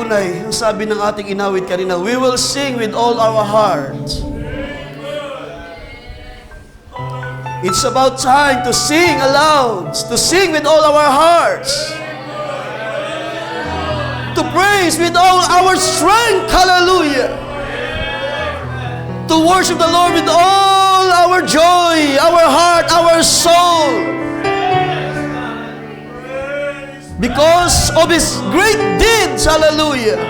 tunay, ang sabi ng ating inawit kanina, we will sing with all our heart. It's about time to sing aloud, to sing with all our hearts, to praise with all our strength, hallelujah, to worship the Lord with all our joy, our heart, our soul, because of His great deeds, hallelujah,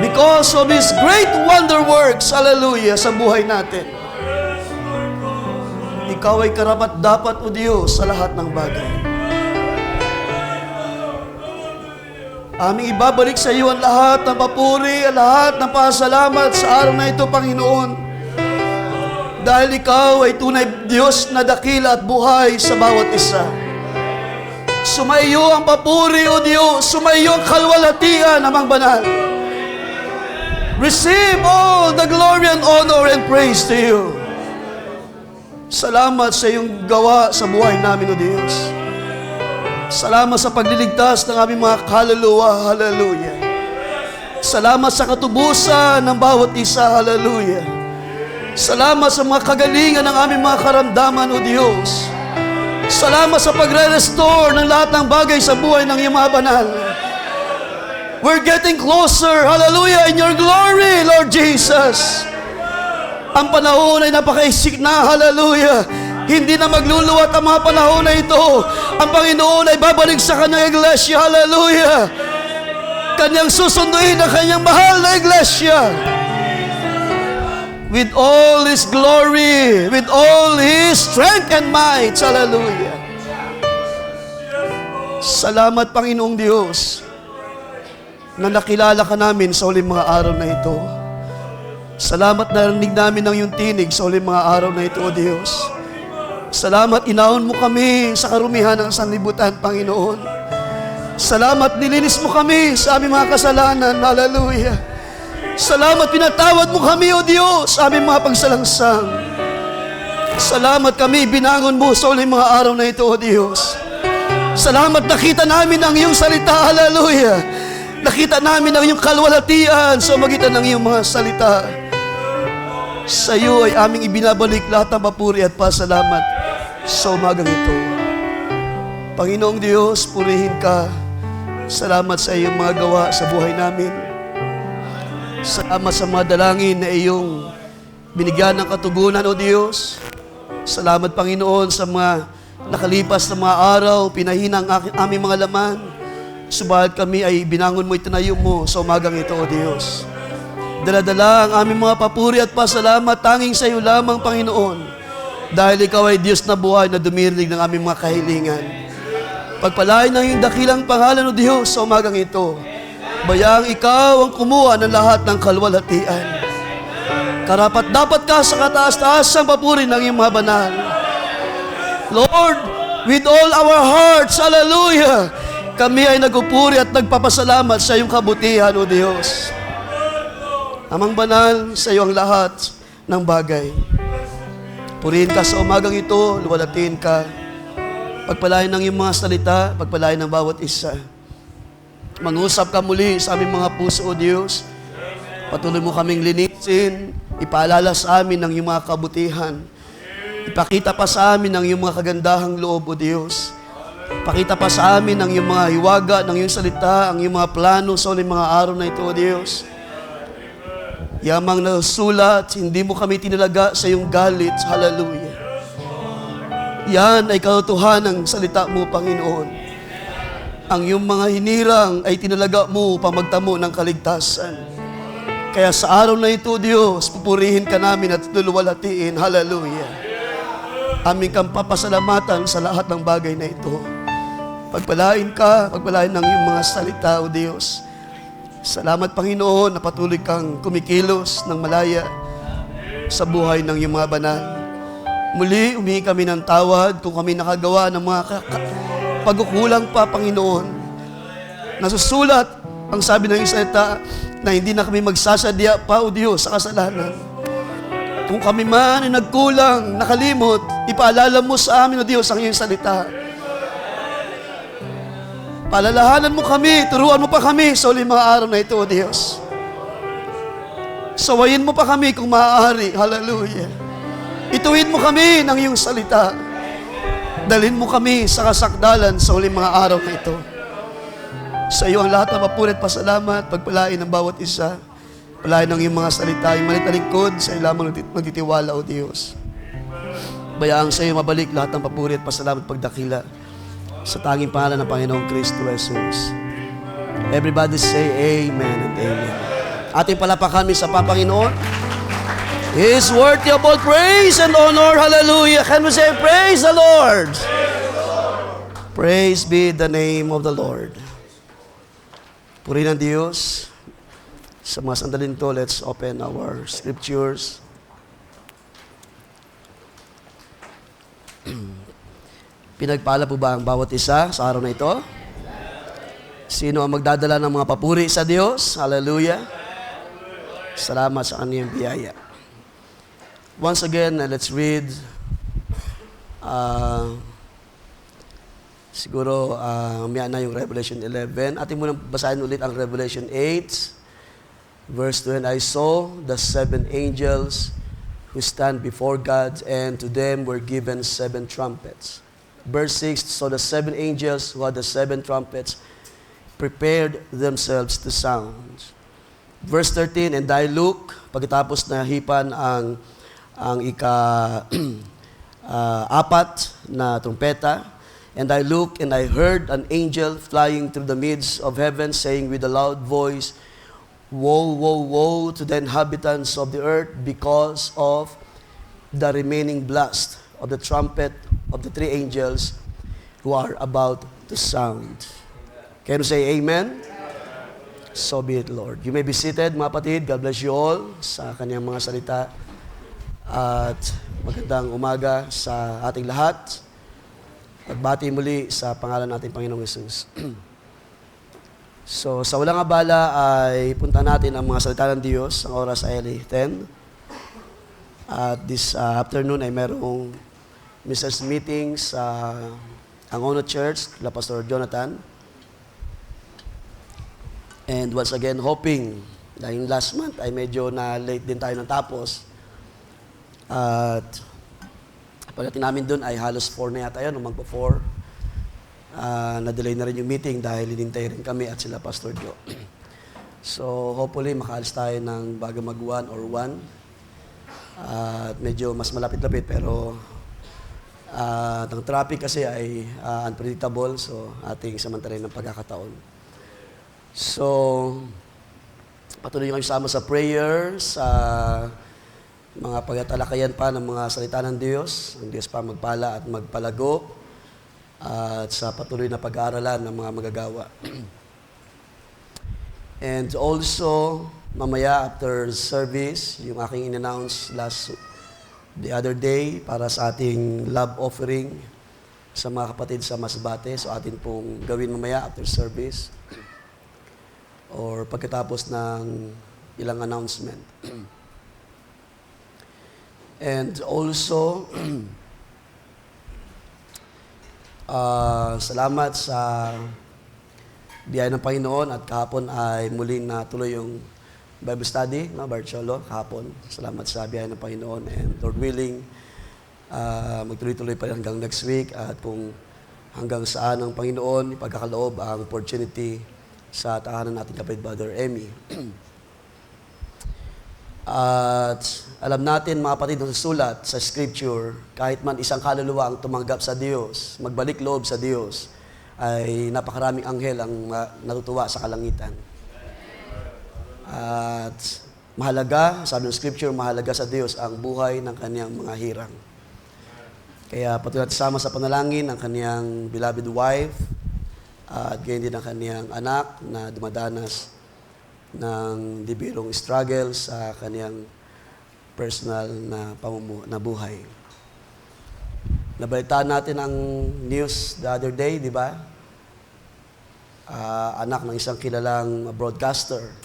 because of His great wonder works, hallelujah, sa buhay natin. Ikaw ay karapat-dapat, O Diyos, sa lahat ng bagay. Aming ibabalik sa iyo ang lahat ng papuri, ang lahat ng pasalamat sa araw na ito, Panginoon. Dahil Ikaw ay tunay Diyos na dakila at buhay sa bawat isa. Sumaiyo ang papuri, O Diyos. Sumaiyo ang kalwalhatian, Amang Banal. Receive all the glory and honor and praise to you. Salamat sa iyong gawa sa buhay namin, O Diyos. Salamat sa pagliligtas ng aming mga kaluluwa, hallelujah. Salamat sa katubusan ng bawat isa, hallelujah. Salamat sa mga kagalingan ng aming mga karamdaman, O Diyos. Salamat sa pagre-restore ng lahat ng bagay sa buhay ng iyong mga banal. We're getting closer, hallelujah, in your glory, Lord Jesus. Ang panahon ay napakaisik na, hallelujah. Hindi na magluluwat ang mga panahon na ito. Ang Panginoon ay babalik sa kanyang iglesia, hallelujah. Kanyang susunduin ang kanyang mahal na iglesia. With all His glory, with all His strength and might, hallelujah. Salamat, Panginoong Diyos, na nakilala ka namin sa huling mga araw na ito. Salamat na narinig namin ang iyong tinig sa huling mga araw na ito, O Diyos. Salamat, inaon mo kami sa karumihan ng sanlibutan, Panginoon. Salamat, nilinis mo kami sa aming mga kasalanan, hallelujah. Salamat, pinatawad mo kami, O Diyos, sa aming mga pagsalangsang. Salamat kami, binangon mo sa huling mga araw na ito, O Diyos. Salamat, nakita namin ang iyong salita, hallelujah. Nakita namin ang iyong kalwalhatian sa magitan ng iyong mga salita. Sa iyo ay aming ibinabalik lahat ng papuri at pasalamat sa umagang ito. Panginoong Diyos, purihin ka. Salamat sa iyong mga gawa sa buhay namin. Salamat sa mga dalangin na iyong binigyan ng katugunan, O Diyos. Salamat, Panginoon, sa mga nakalipas na mga araw, pinahina ang aming mga laman. Subalit kami ay binangon mo, itinayo mo sa umagang ito, O Diyos. Daladala ang aming mga papuri at pasalamat tanging sa iyo lamang, Panginoon. Dahil ikaw ay Diyos na buhay na dumirinig ng aming mga kahilingan. Pagpalain ng iyong dakilang pangalan, O Diyos, sa umagang ito. Bayaang ikaw ang kumuha ng lahat ng kalwalhatian. Karapat dapat ka sa kataas-taasang papuri ng iyong mga banal. Lord, with all our hearts, hallelujah, kami ay nagupuri at nagpapasalamat sa iyong kabutihan, O Diyos. Amang Banal, sa iyo ang lahat ng bagay. Purihin ka sa umagang ito, luwalhatiin ka. Pagpalain ng iyong mga salita, pagpalain ng bawat isa. Mangusap ka muli sa aming mga puso, O Diyos. Patuloy mo kaming linisin, ipaalala sa amin ng iyong mga kabutihan. Ipakita pa sa amin ang iyong mga kagandahang loob, O Diyos. Pakita pa sa amin ang iyong mga hiwaga, ng iyong salita, ang iyong mga plano sa uling mga araw na ito, O Diyos. Yamang nasulat, hindi mo kami tinalaga sa iyong galit. Hallelujah. Yan ay katotohanan ng salita mo, Panginoon. Ang iyong mga hinirang ay tinalaga mo upang magtamo ng kaligtasan. Kaya sa araw na ito, Diyos, pupurihin ka namin at luluwalhatiin. Hallelujah. Aming kang papasalamatan sa lahat ng bagay na ito. Pagpalain ka, pagpalain ng iyong mga salita, O Diyos. Salamat, Panginoon, na patuloy kang kumikilos ng malaya sa buhay ng iyong mga banal. Muli, humingi kami ng tawad kung kami nakagawa ng mga pagkukulang pa, Panginoon. Nasusulat ang sabi ng salita na hindi na kami magsasadya pa, O Diyos, sa kasalanan. Kung kami man ay nagkulang, nakalimot, ipaalala mo sa amin, O Diyos, ang iyong salita. Palalahanan mo kami, turuan mo pa kami sa uling mga araw na ito, O Diyos. Sawayin mo pa kami kung maaari. Hallelujah. Ituwid mo kami ng iyong salita. Dalhin mo kami sa kasakdalan sa uling mga araw na ito. Sa iyo ang lahat ng papuri at pasalamat, pagpalain ng bawat isa. Palain ng iyong mga salita, yung malit na lingkod, sa iyo lamang magtitiwala, O Diyos. Bayaang sa iyo mabalik lahat ng papuri at pasalamat pagdakila sa tanging pangalan ng Panginoong Kristo Jesus. Everybody say amen and amen. Ating palapakan sa Panginoon. He is worthy of all praise and honor. Hallelujah. Can we say praise the Lord? Praise be the name of the Lord. Purihin ng Diyos. Sa mga sandalin to, let's open our scriptures. Pinagpala po ba ang bawat isa sa araw na ito? Sino ang magdadala ng mga papuri sa Diyos? Hallelujah. Salamat sa kaniyang biyaya. Once again, let's read. Siguro, umiyan na yung Revelation 11. Ating munang basahin ulit ang Revelation 8. Verse 2, and I saw the 7 angels who stand before God, and to them were given 7 trumpets. Verse 6, so the 7 angels who had the 7 trumpets prepared themselves to sound. Verse 13, and I look, pagkatapos na hipan ang apat na trumpeta, and I look and I heard an angel flying through the midst of heaven, saying with a loud voice, woe, woe, woe to the inhabitants of the earth because of the remaining blast of the trumpet of the 3 angels who are about to sound. Can you say amen? So be it, Lord. You may be seated, mga kapatid. God bless you all sa kanyang mga salita. At magandang umaga sa ating lahat. Pagbati muli sa pangalan natin, Panginoong Hesus. So, sa walang abala ay punta natin ang mga salita ng Diyos. Ang oras ay 10. At this afternoon ay merong Mrs. Meeting sa Angono Church, la Pastor Jonathan. And once again, hoping, dahil last month ay medyo na late din tayo ng tapos. At pagdating namin doon ay halos 4 na yata yun, magpa-4. Na-delay na rin yung meeting dahil hinintay rin kami at sila Pastor Joe. So, hopefully, makaalis tayo ng bago mag-1 or 1. At medyo mas malapit-lapit, pero ang traffic kasi ay unpredictable, so ating samantalay ng pagkakataon. So, patuloy kami sama sa prayer, sa mga pagtatalakayan pa ng mga salita ng Diyos. Ang Diyos pa magpala at magpalago. At sa patuloy na pag-aaralan ng mga magagawa. And also, mamaya after service, yung aking in-announce the other day para sa ating love offering sa mga kapatid sa Masbate. So atin pong gawin mamaya after service or pagkatapos ng ilang announcement. And also, salamat sa biyaya ng Panginoon at kahapon ay muling natuloy yung Bible study, no, Barcholo, kahapon. Salamat sa biyaya ng Panginoon and Lord willing, magtuloy-tuloy pa rin hanggang next week at kung hanggang saan ang Panginoon ipagkakaloob ang opportunity sa tahanan natin kapatid Brother Emmy. At alam natin mga kapatid na sulat sa Scripture, kahit man isang kaluluwa ang tumanggap sa Diyos, magbalik loob sa Diyos, ay napakaraming anghel ang natutuwa sa kalangitan. At mahalaga, sabi ng Scripture, mahalaga sa Diyos ang buhay ng kaniyang mga hirang. Kaya patuloy natin sama sa panalangin ang kaniyang beloved wife at gayon din ang kaniyang anak na dumadanas ng dibirong struggle sa kaniyang personal na buhay. Nabalitaan natin ang news the other day, di ba? Anak ng isang kilalang broadcaster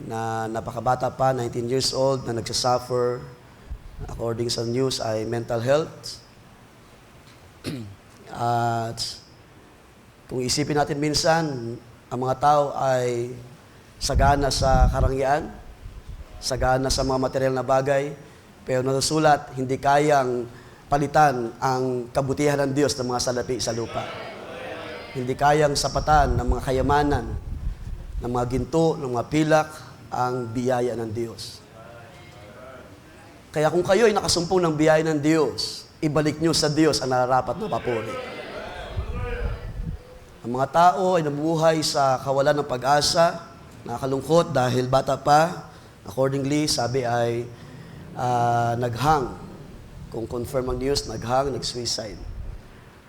na napakabata pa, 19 years old, na nagsasuffer, according sa news, ay mental health. At Kung isipin natin minsan, ang mga tao ay sagana sa karangyaan, sagana sa mga material na bagay, pero nasusulat, hindi kayang palitan ang kabutihan ng Diyos ng mga salapi sa lupa. Hindi kayang sapatan ng mga kayamanan, ng mga ginto, ng mga pilak, ang biyaya ng Diyos. Kaya kung kayo ay nakasumpong ng biyaya ng Diyos, ibalik nyo sa Diyos ang nararapat na papuri. Ang mga tao ay nabubuhay sa kawalan ng pag-asa, nakakalungkot dahil bata pa, accordingly, sabi ay naghang. Kung confirm ang news, naghang, nag-suicide.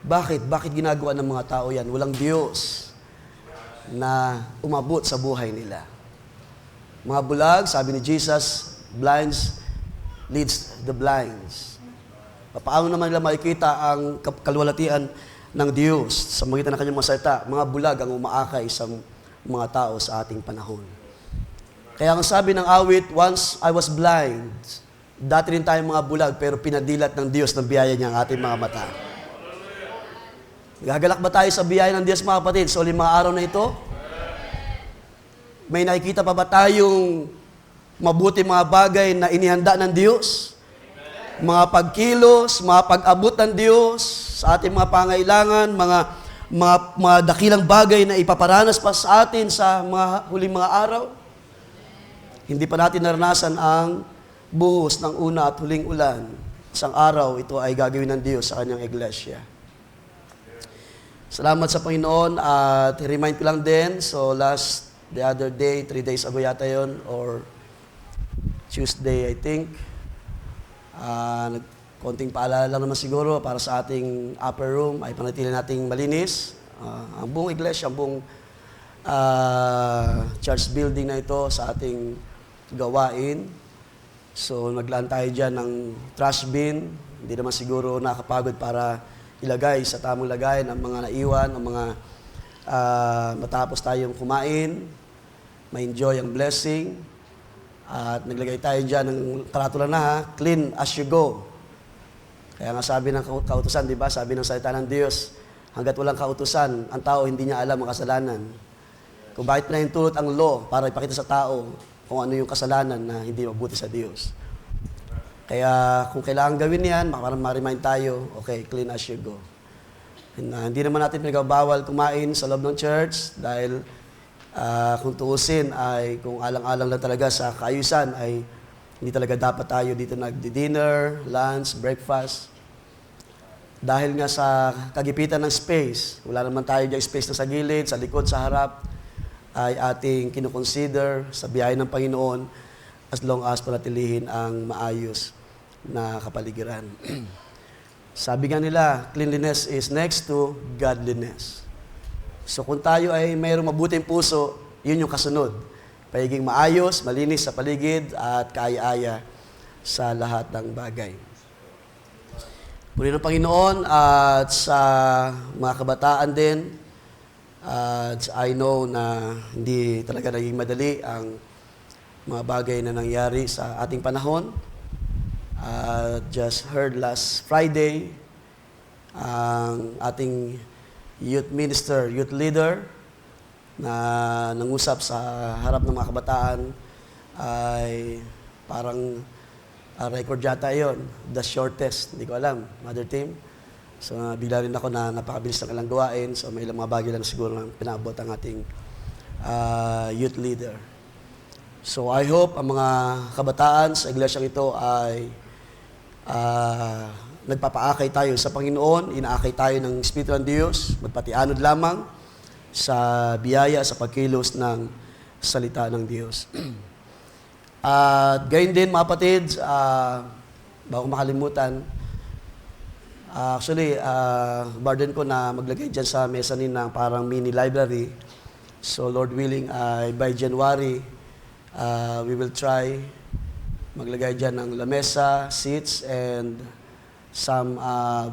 Bakit? Bakit ginagawa ng mga tao yan? Walang Diyos na umabot sa buhay nila. Mga bulag, sabi ni Jesus, blinds leads the blinds. Paano naman nila makikita ang kalwalatian ng Diyos sa magitan ng kanyang mga salita? Mga bulag ang umaakay sa mga tao sa ating panahon. Kaya ang sabi ng awit, once I was blind, dati rin tayong mga bulag, pero pinadilat ng Diyos ng biyaya niya ang ating mga mata. Gagalak ba tayo sa biyaya ng Diyos, mga kapatid, sa uling mga araw na ito? May nakikita pa ba tayong mabuti mga bagay na inihanda ng Diyos? Mga pagkilos, mga pag-abot ng Diyos sa ating mga pangailangan, mga dakilang bagay na ipaparanas pa sa atin sa mga huling mga araw? Hindi pa natin naranasan ang buhos ng una at huling ulan. Isang araw, ito ay gagawin ng Diyos sa kanyang iglesia. Salamat sa Panginoon at remind ko lang din, so the other day, 3 days ago yata yon, or Tuesday, I think, konting paalala lang naman siguro para sa ating upper room ay panatili nating malinis. Ang buong iglesia, ang buong church building na ito sa ating gawain. So, naglaan tayo dyan ng trash bin. Hindi naman siguro nakapagod para ilagay sa tamang lagay ng mga naiwan, ng mga matapos tayong kumain, ma-enjoy ang blessing. At naglagay tayo dyan ng karatula na, clean as you go. Kaya nga sabi ng kautusan, di ba? Sabi ng salita ng Diyos, hanggat walang kautusan, ang tao hindi niya alam ang kasalanan. Kung bakit pinahintulot ang law para ipakita sa tao kung ano yung kasalanan na hindi mabuti sa Diyos. Kaya kung kailangan gawin yan, para ma-remind tayo, okay, clean as you go. And, hindi naman natin pinagbawal kumain sa loob ng church dahil kung tuusin ay kung alang-alang lang talaga sa kaayusan ay hindi talaga dapat tayo dito nagdi-dinner, lunch, breakfast. Dahil nga sa kagipitan ng space, wala naman tayo dyan space na sa gilid, sa likod, sa harap, ay ating kinukonsider sa biyaya ng Panginoon as long as panatilihin ang maayos na kapaligiran. Sabi nga nila, cleanliness is next to godliness. So kung tayo ay mayroong mabuting puso, yun yung kasunod. Pagiging maayos, malinis sa paligid, at kaaya-aya sa lahat ng bagay. Puri ng Panginoon at sa mga kabataan din, at I know na hindi talaga naging madali ang mga bagay na nangyari sa ating panahon. Just heard last Friday, ang ating youth minister, youth leader, na nangusap sa harap ng mga kabataan ay parang record yata yon, the shortest, hindi ko alam, Mother Team. So bigla rin ako na napakabilis ng ilang gawain, so may ilang mga bagay lang siguro na pinabot ang ating youth leader. So I hope ang mga kabataan sa iglesyang ito ay nagpapaakay tayo sa Panginoon, inaakay tayo ng Espiritu ng Diyos, magpatianod lamang sa biyaya, sa pagkilos ng salita ng Diyos. At gayon din mga kapatid, bago makalimutan, actually, burden ko na maglagay dyan sa mezzanine ng parang mini library. So Lord willing, by January, we will try maglagay dyan ng lamesa, seats, and some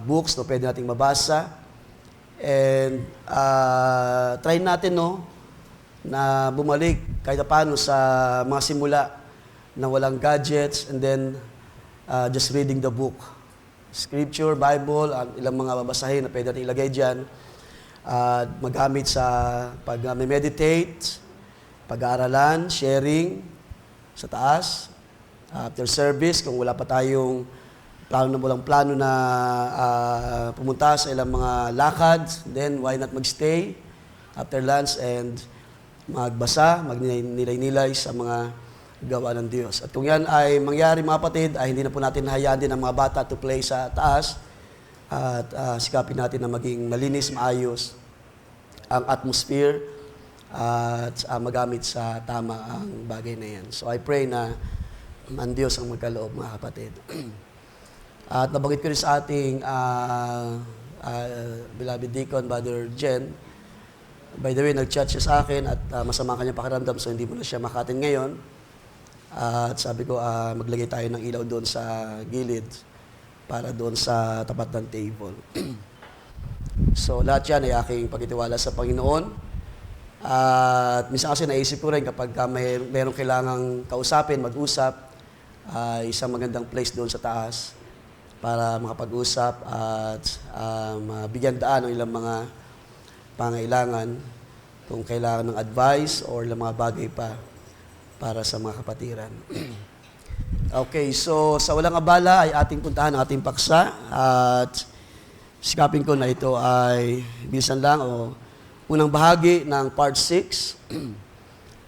books na pwede nating mabasa. And try natin na bumalik kahit paano sa mga simula na walang gadgets, and then just reading the book. Scripture, Bible, ilang mga babasahin na pwede natin ilagay dyan. magamit sa pag-meditate, pag-aaralan, sharing sa taas. After service, kung wala pa tayong walang plano na pumunta sa ilang mga lakad, then why not magstay after lunch and magbasa, magnilay-nilay sa mga gawa ng Diyos. At kung yan ay mangyari mga kapatid, ay hindi na po natin hayaan din ang mga bata to play sa taas at sikapin natin na maging malinis, maayos ang atmosphere at magamit sa tama ang bagay na yan. So I pray na ang Diyos ang magkaloob mga kapatid. At nabanggit ko rin sa ating beloved Deacon, Brother Jen. By the way, nag-chat siya sa akin at masama kanyang pakiramdam so hindi mo na siya makatin ngayon. At sabi ko, maglagay tayo ng ilaw doon sa gilid para doon sa tapat ng table. So lahat yan ay aking pagtitiwala sa Panginoon. At minsan kasi naisip ko rin kapag mayroong kailangang kausapin, mag-usap, isang magandang place doon sa taas para makapag-usap at mabigyan daan ng ilang mga pangailangan kung kailangan ng advice or ilang mga bagay pa para sa mga kapatiran. Okay, so sa walang abala ay ating puntahan ang ating paksa at sikapin ko na ito ay bilisan lang o unang bahagi ng part 6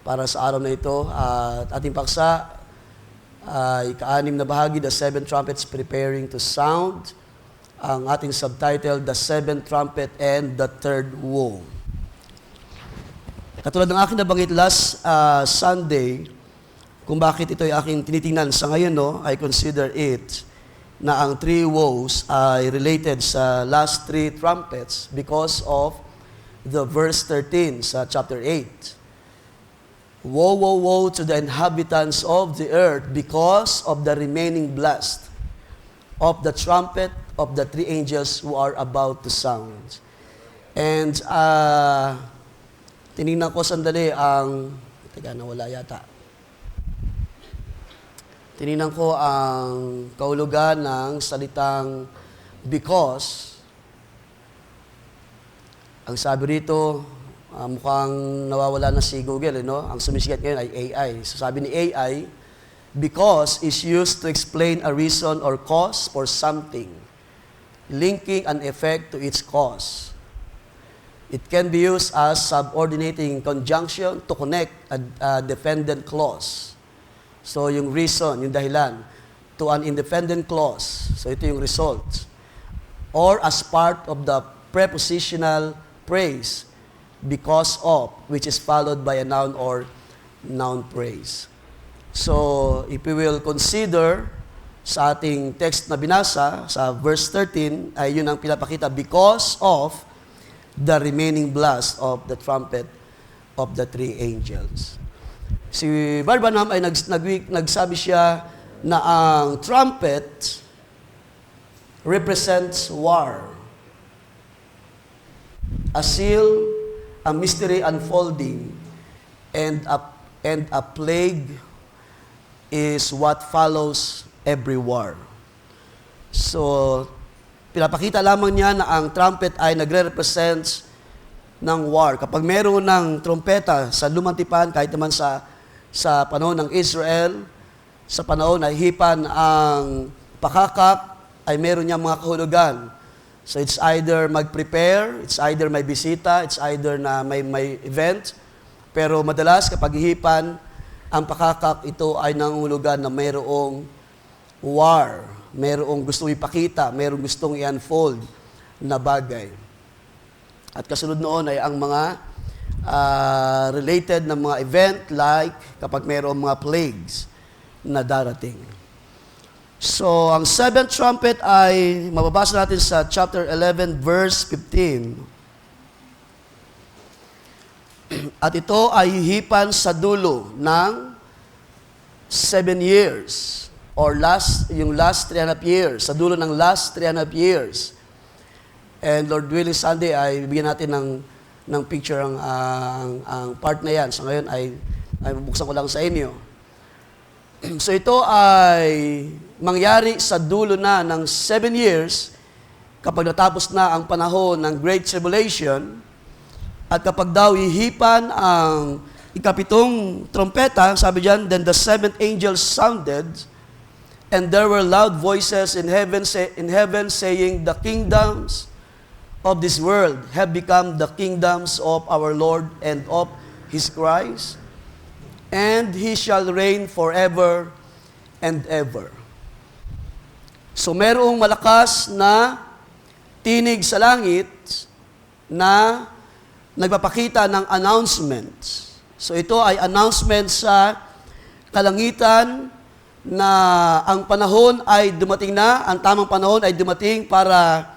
para sa araw na ito at ating paksa ay ika-6 na bahagi, The Seven Trumpets Preparing to Sound. Ang ating subtitle, The Seventh Trumpet and the Third Woe. Katulad ng aking nabanggit last Sunday, kung bakit ito ay aking tinitingnan sa ngayon, no, I consider it na ang 3 woes ay related sa last 3 trumpets because of the verse 13 sa chapter 8. Woe, woe, woe to the inhabitants of the earth because of the remaining blast of the trumpet of the 3 angels who are about to sound. And tinignan ko sandali ang, teka, nawala yata. Tinignan ko ang kahulugan ng salitang because. Ang sabi rito, mukhang nawawala na si Google, Ang sumisikat ngayon ay AI. So sabi ni AI, because is used to explain a reason or cause for something, linking an effect to its cause. It can be used as subordinating conjunction to connect a dependent clause. So yung reason, yung dahilan, to an independent clause. So ito yung result. Or as part of the prepositional phrase, because of, which is followed by a noun or noun phrase. So, if we will consider sa ating text na binasa, sa verse 13, ay yun ang pinapakita, because of the remaining blast of the trumpet of the 3 angels. Si Barbanham ay nagsabi siya na ang trumpet represents war. A seal, a mystery unfolding, and a plague is what follows every war. So, pinapakita lamang niya na ang trumpet ay nagre-represent ng war. Kapag meron ng trompeta sa lumang tipan, kahit naman sa panahon ng Israel, sa panahon na hipan ang pakakak, ay meron niyang mga kahulugan. So, it's either mag-prepare, it's either may bisita, it's either na may event. Pero madalas kapag hipan, ang pakakak, ito ay nangungulugan na mayroong war, mayroong gustong ipakita, mayroong gustong i-unfold na bagay. At kasunod noon ay ang mga related na mga event like kapag mayroong mga plagues na darating. So, ang 7th trumpet ay mababasa natin sa chapter 11, verse 15. At ito ay hihipan sa dulo ng 7 years or yung last 3.5 years, sa dulo ng last 3.5 years. And Lord willing, Sunday ay bigyan natin ng picture ang part na yan. So ngayon ay bubuksan ko lang sa inyo. So ito ay mangyari sa dulo na ng 7 years kapag natapos na ang panahon ng Great Tribulation, at kapag daw ihipan ang ikapitong trompeta, sabi diyan, then the seventh angel sounded, and there were loud voices in heaven saying, the kingdoms of this world have become the kingdoms of our Lord and of His Christ, and He shall reign forever and ever. So merong malakas na tinig sa langit na nagpapakita ng announcement. So ito ay announcement sa kalangitan na ang panahon ay dumating na, ang tamang panahon ay dumating para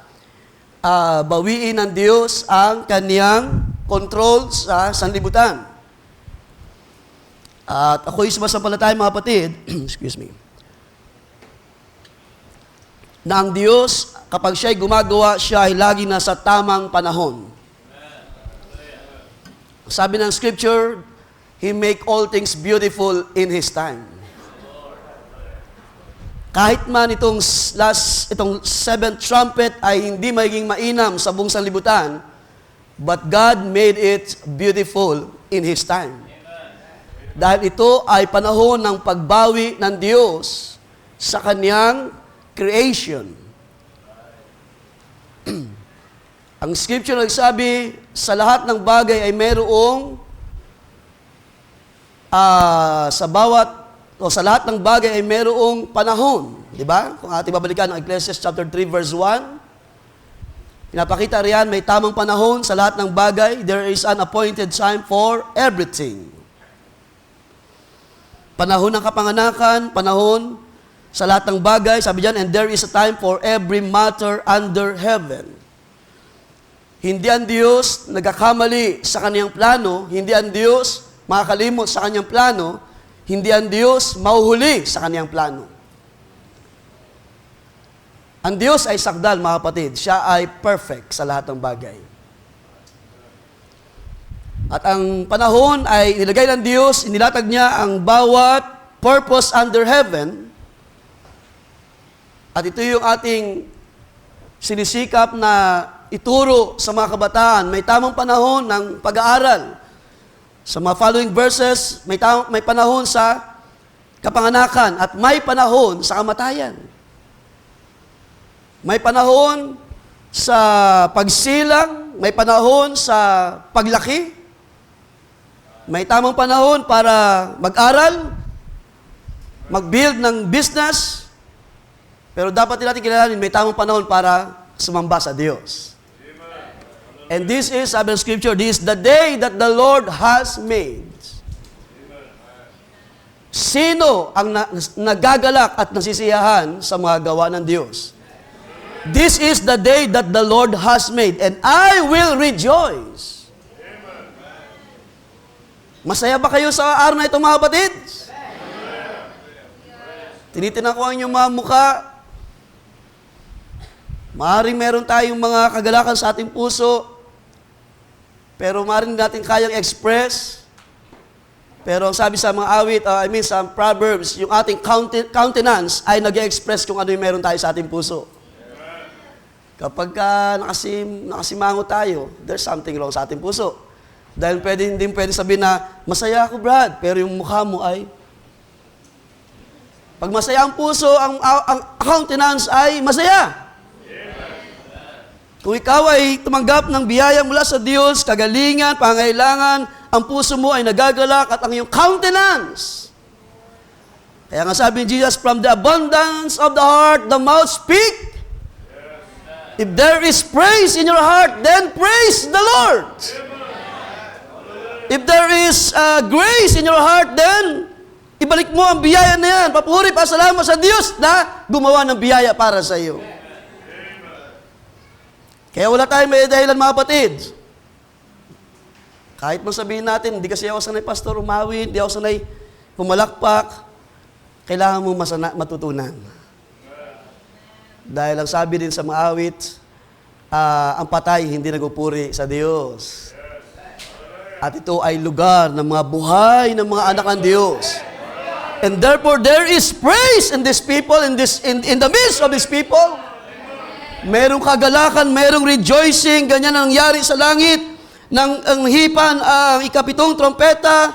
bawiin ng Diyos ang kaniyang control sa sanlibutan. At ako'y sumasampalataya, mga kapatid, excuse me, na ang Diyos, kapag siya'y gumagawa, siya ay lagi nasa tamang panahon. Sabi ng Scripture, He make all things beautiful in His time. Kahit man itong seventh trumpet ay hindi magiging mainam sa buong sanlibutan, but God made it beautiful in His time. Dahil ito ay panahon ng pagbawi ng Diyos sa Kaniyang creation. Ang Scripture nagsabi, sa lahat ng bagay ay mayroong sa lahat ng bagay ay mayroong panahon. Di ba? Kung ating babalikan ang Ecclesiastes chapter 3 verse 1, pinapakita riyan, may tamang panahon sa lahat ng bagay. There is an appointed time for everything. Panahon ng kapanganakan, panahon sa lahat ng bagay, sabi diyan, and there is a time for every matter under heaven. Hindi ang Diyos nagkakamali sa kaniyang plano, hindi ang Diyos makakalimot sa kaniyang plano, hindi ang Diyos mauhuli sa kaniyang plano. Ang Diyos ay sakdal, mga kapatid. Siya ay perfect sa lahat ng bagay. At ang panahon ay nilagay ng Diyos, inilatag niya ang bawat purpose under heaven. At ito yung ating sinisikap na ituro sa mga kabataan. May tamang panahon ng pag-aaral. Sa mga following verses, may panahon sa kapanganakan at may panahon sa kamatayan. May panahon sa pagsilang, may panahon sa paglaki. May tamang panahon para mag-aral, mag-build ng business. Pero dapat din natin kilalanin, may tamang panahon para sumamba sa Diyos. And this is, sabi ng Scripture, this is the day that the Lord has made. Sino ang nagagalak at nasisiyahan sa mga gawa ng Diyos? This is the day that the Lord has made, and I will rejoice. Masaya ba kayo sa araw na ito, mga kapatid? Tinitinan ko ang inyong mga mukha. Maaaring meron tayong mga kagalakan sa ating puso, pero maaaring natin kayang express. Pero ang sabi sa mga awit, sa Proverbs, yung ating countenance ay nag-express kung ano yung meron tayo sa ating puso. Kapag nakasimango tayo, there's something wrong sa ating puso. Dahil hindi pwede sabihin na, masaya ako, Brad, pero yung mukha mo ay... Pag masaya ang puso, ang countenance ay masaya. Kung ikaw ay tumanggap ng biyaya mula sa Diyos, kagalingan, pangailangan, ang puso mo ay nagagalak at ang iyong countenance. Kaya nga sabi ni Jesus, from the abundance of the heart, the mouth speak. If there is praise in your heart, then praise the Lord. If there is grace in your heart, then ibalik mo ang biyaya na yan. Papuri, pasalamat sa Diyos na gumawa ng biyaya para sa iyo. Kaya wala tayong may dahilan, mga kapatid. Kahit mo sabihin natin, hindi kasi ako sanay, pastor, umawit, hindi ako sanay pumalakpak, kailangan mo matutunan. Dahil ang sabi din sa mga awit, ang patay hindi nagpupuri sa Diyos. At ito ay lugar ng mga buhay ng mga anak ng Diyos. And therefore, there is praise in these people, in the midst of these people. Merong kagalakan, merong rejoicing, ganyan ang nangyari sa langit. Nang ang hipan, ang ikapitong trompeta,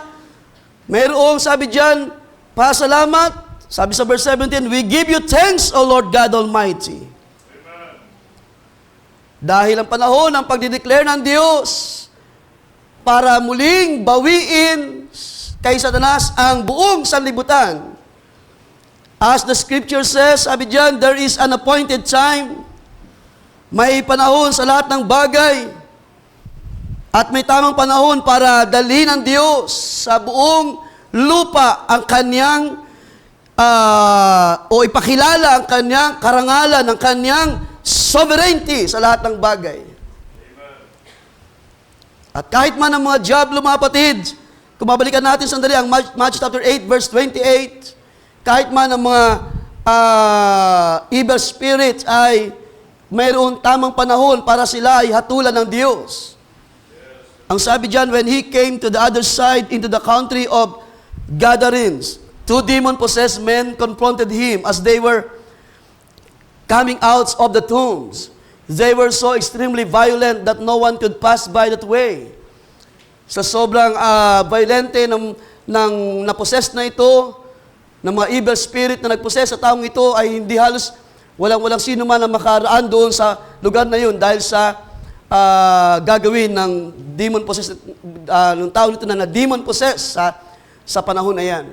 merong, sabi diyan, pasalamat. Sabi sa verse 17, we give you thanks, O Lord God Almighty. Amen. Dahil ang panahon ng pagdideclare ng Diyos para muling bawiin kay Satanas ang buong sanlibutan. As the scripture says, sabi diyan, there is an appointed time. May panahon sa lahat ng bagay. At may tamang panahon para dalhin ng Diyos sa buong lupa ang kanyang o ipakilala ang kanyang karangalan, ang kanyang sovereignty sa lahat ng bagay. At kahit man ang mga diablo, mga kapatid, kung babalikan natin sandali ang Matthew chapter 8 verse 28, kahit man ang mga evil spirits ay mayroon tamang panahon para sila ay hatulan ng Diyos. Ang sabi diyan, when he came to the other side into the country of Gadarenes, 2 demon-possessed men confronted him as they were coming out of the tombs. They were so extremely violent that no one could pass by that way. Sa sobrang violente ng napossess na ito, ng mga evil spirit na nagpossess sa taong ito, ay hindi halos walang sino man ang makaraan doon sa lugar na yun dahil sa gagawin ng demon-possessed, ng tao nito na demon-possessed sa panahon na yan.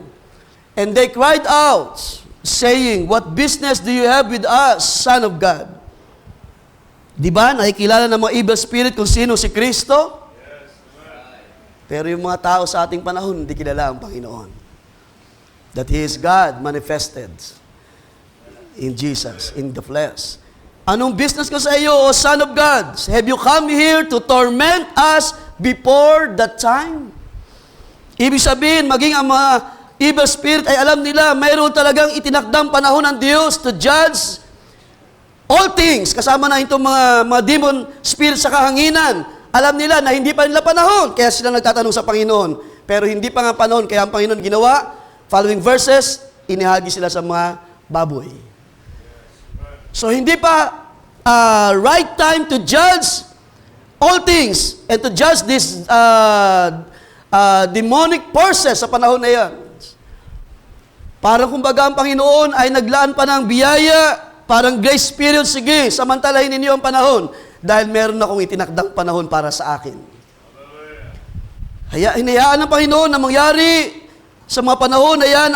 And they cried out, saying, what business do you have with us, Son of God? Di ba? Nakikilala ng mga evil spirit kung sino si Kristo? Yes. Pero yung mga tao sa ating panahon, hindi kilala ang Panginoon. That He is God manifested in Jesus, in the flesh. Anong business ko sa iyo, O Son of God? Have you come here to torment us before the time? Ibig sabihin, maging ang mga evil spirit ay alam nila, mayroon talagang itinakdang panahon ng Diyos to judge all things. Kasama na itong mga demon spirit sa kahanginan. Alam nila na hindi pa nila panahon, kaya sila nagtatanong sa Panginoon. Pero hindi pa nga panahon, kaya ang Panginoon ginawa, following verses, inihagi sila sa mga baboy. So hindi pa right time to judge all things and to judge this demonic forces sa panahon na yan. Parang kumbaga ang Panginoon ay naglaan pa ng biyaya, parang grace period, sige, samantalahin ninyo ang panahon dahil meron akong itinakdang panahon para sa akin. Hinayaan ng Panginoon na mangyari sa mga panahon na yan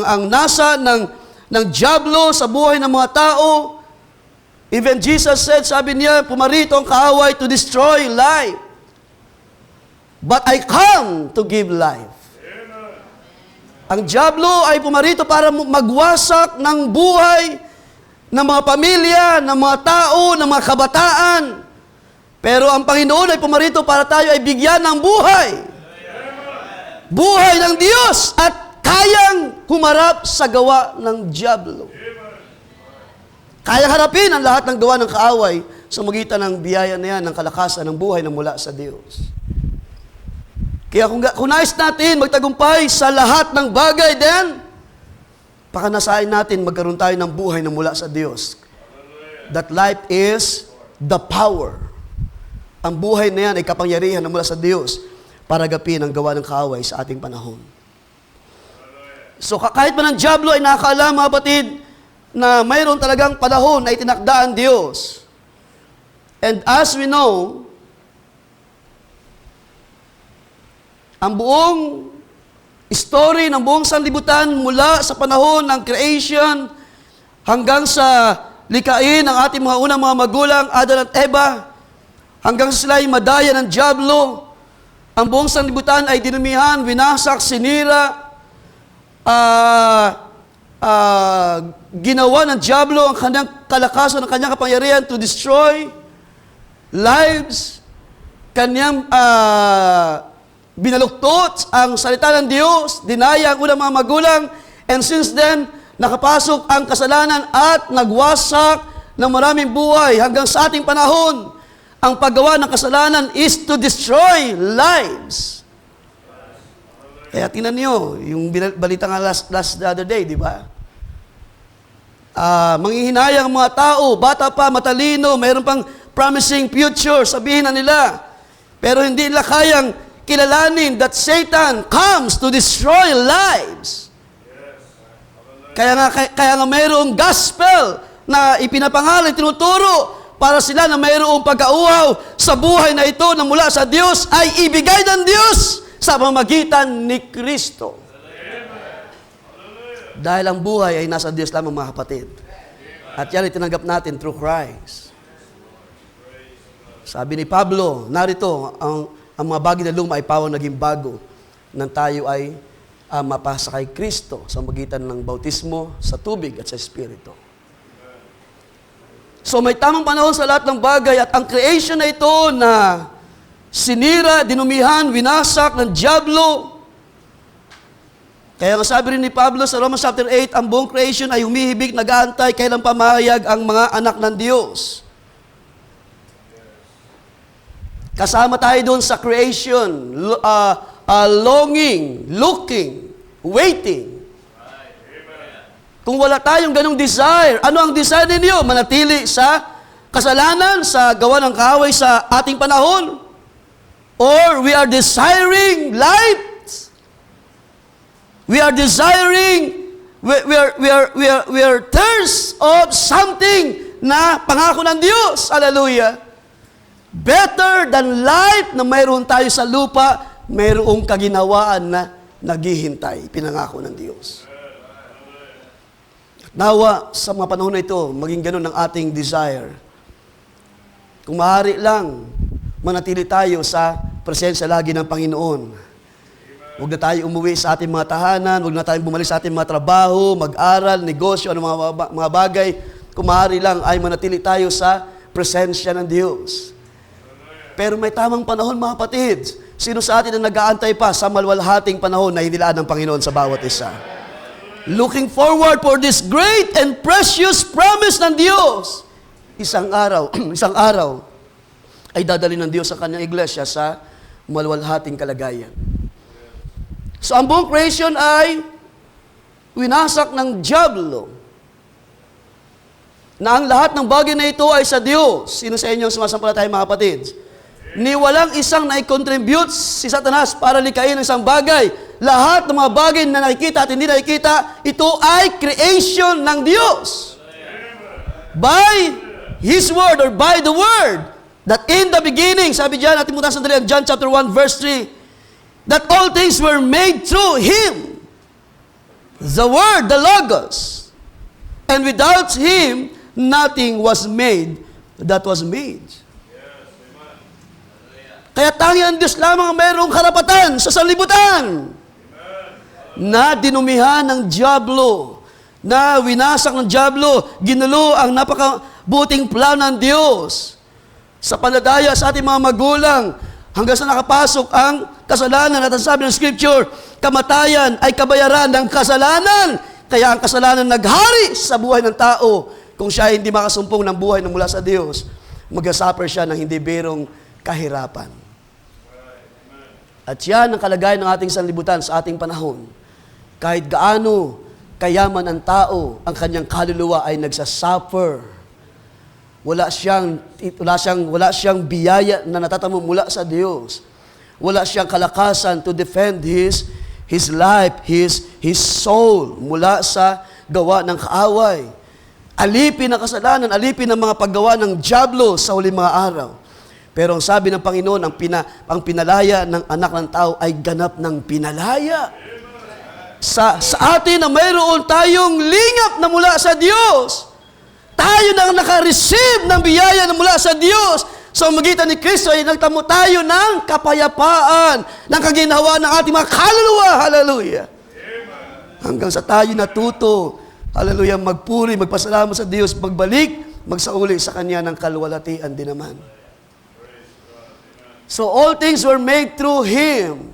ang nasa ng diablo sa buhay ng mga tao. Even Jesus said, sabi niya, pumarito ang kaaway to destroy life. But I come to give life. Ang diablo ay pumarito para magwasak ng buhay ng mga pamilya, ng mga tao, ng mga kabataan. Pero ang Panginoon ay pumarito para tayo ay bigyan ng buhay. Buhay ng Diyos at kayang humarap sa gawa ng diablo. Kaya harapin ang lahat ng gawa ng kaaway sa magitan ng biyaya na yan, ng kalakasan ng buhay na mula sa Diyos. Kaya kung nais natin magtagumpay sa lahat ng bagay, then, pakanasain natin magkaroon tayo ng buhay na mula sa Diyos. That life is the power. Ang buhay na yan ay kapangyarihan na mula sa Diyos para gapin ang gawa ng kaaway sa ating panahon. So kahit pa ng diablo ay nakakaalam, mga batid, na mayroon talagang panahon na itinakda ang Diyos. And as we know, ang buong story ng buong sanlibutan mula sa panahon ng creation hanggang sa likain ng ating mga unang mga magulang, Adan at Eva, hanggang sila ay madaya ng diablo, ang buong sanlibutan ay dinumihan, winasak, sinira, ginawa ng diablo ang kanyang kalakasan, ang kanyang kapangyarihan to destroy lives, kanyang binaluktot ang salita ng Diyos, dinaya ang unang mga magulang, and since then, nakapasok ang kasalanan at nagwasak ng maraming buhay hanggang sa ating panahon. Ang paggawa ng kasalanan is to destroy lives. Kaya tingnan niyo, yung balita nga last the other day, di ba? manghihinayang ang mga tao, bata pa, matalino, mayroon pang promising future, sabihin na nila. Pero hindi nila kayang kilalanin that Satan comes to destroy lives. Kaya nga mayroong gospel na ipinapangalan, tinuturo para sila na mayroong pag-auhaw sa buhay na ito na mula sa Diyos ay ibigay ng Diyos sa pamamagitan ni Kristo. Dahil ang buhay ay nasa Diyos lamang, mga kapatid. At yan ay tinanggap natin through Christ. Sabi ni Pablo, narito, ang mga bagay na luma ay pawang naging bago nang tayo ay mapasa kay Kristo sa magitan ng bautismo sa tubig at sa Espiritu. So may tamang panahon sa lahat ng bagay at ang creation na ito na sinira, dinumihan, winasak ng dyablo. Kaya nga sabi rin ni Pablo sa Romans chapter 8, ang buong creation ay humihibik, nag-aantay, kailan pamahayag ang mga anak ng Diyos. Kasama tayo doon sa creation, longing, looking, waiting. Kung wala tayong ganong desire, ano ang desire ninyo? Manatili sa kasalanan, sa gawa ng kaaway sa ating panahon? Or we are desiring life? We are desiring, we are thirst of something na pangako ng Diyos. Hallelujah. Better than life na mayroon tayo sa lupa, mayroong kaginawaan na naghihintay, pinangako ng Diyos. Nawa, sa mga panahon na ito, maging ganun ang ating desire. Kung maaari lang, manatili tayo sa presensya lagi ng Panginoon. Huwag na tayo umuwi sa ating mga tahanan, huwag na tayo bumalik sa ating mga trabaho, mag-aral, negosyo, ano mga bagay. Kung maaari lang ay manatili tayo sa presensya ng Diyos. Pero may tamang panahon, mga kapatid. Sino sa atin na nag-aantay pa sa malwalhating panahon na hinilaan ng Panginoon sa bawat isa? Looking forward for this great and precious promise ng Diyos. Isang araw ay dadali ng Diyos sa kanyang iglesia sa malwalhating kalagayan. So, ang buong creation ay winasak ng dyablo. Na ang lahat ng bagay na ito ay sa Diyos. Sino sa inyo ang sumasampalataya, mga kapatid? Ni walang isang na-contribute si Satanas para likain ng isang bagay. Lahat ng mga bagay na nakikita at hindi nakikita, ito ay creation ng Diyos. By His Word or by the Word, that in the beginning, sabi dyan, ating muna sandali, John chapter 1 verse 3, that all things were made through Him, the Word, the Logos. And without Him, nothing was made that was made. Kaya tangi ang Diyos lamang ang mayroong karapatan sa sanlibutan. Na dinumihan ng dyablo, na winasak ng dyablo, ginulo ang napakabuting plano ng Diyos. Sa paladaya sa ating mga magulang, hanggang sa nakapasok ang kasalanan at ang sabi ng Scripture, kamatayan ay kabayaran ng kasalanan. Kaya ang kasalanan naghari sa buhay ng tao. Kung siya hindi makasumpong ng buhay na mula sa Diyos, mag-suffer siya ng hindi birong kahirapan. At yan ang kalagayan ng ating sanlibutan sa ating panahon. Kahit gaano kayaman ang tao, ang kanyang kaluluwa ay nagsasuffer. Wala siyang biyaya na natatamo mula sa Diyos. Wala siyang kalakasan to defend his life, his soul mula sa gawa ng kaaway. Alipin ng kasalanan, alipin ng mga paggawa ng dyablo sa huling mga araw. Pero ang sabi ng Panginoon, ang pinalaya ng anak ng tao ay ganap ng pinalaya. Sa atin na mayroon tayong lingap na mula sa Diyos. Tayo na naka-receive ng biyaya na mula sa Diyos. Sa magitan ni Kristo ay nagtamo tayo ng kapayapaan, ng kaginawa ng ating mga kaluluwa. Hallelujah. Hanggang sa tayo natuto, hallelujah, magpuri, magpasalamat sa Diyos, magbalik, magsauli sa Kanya ng kalwalhatian din naman. So all things were made through Him.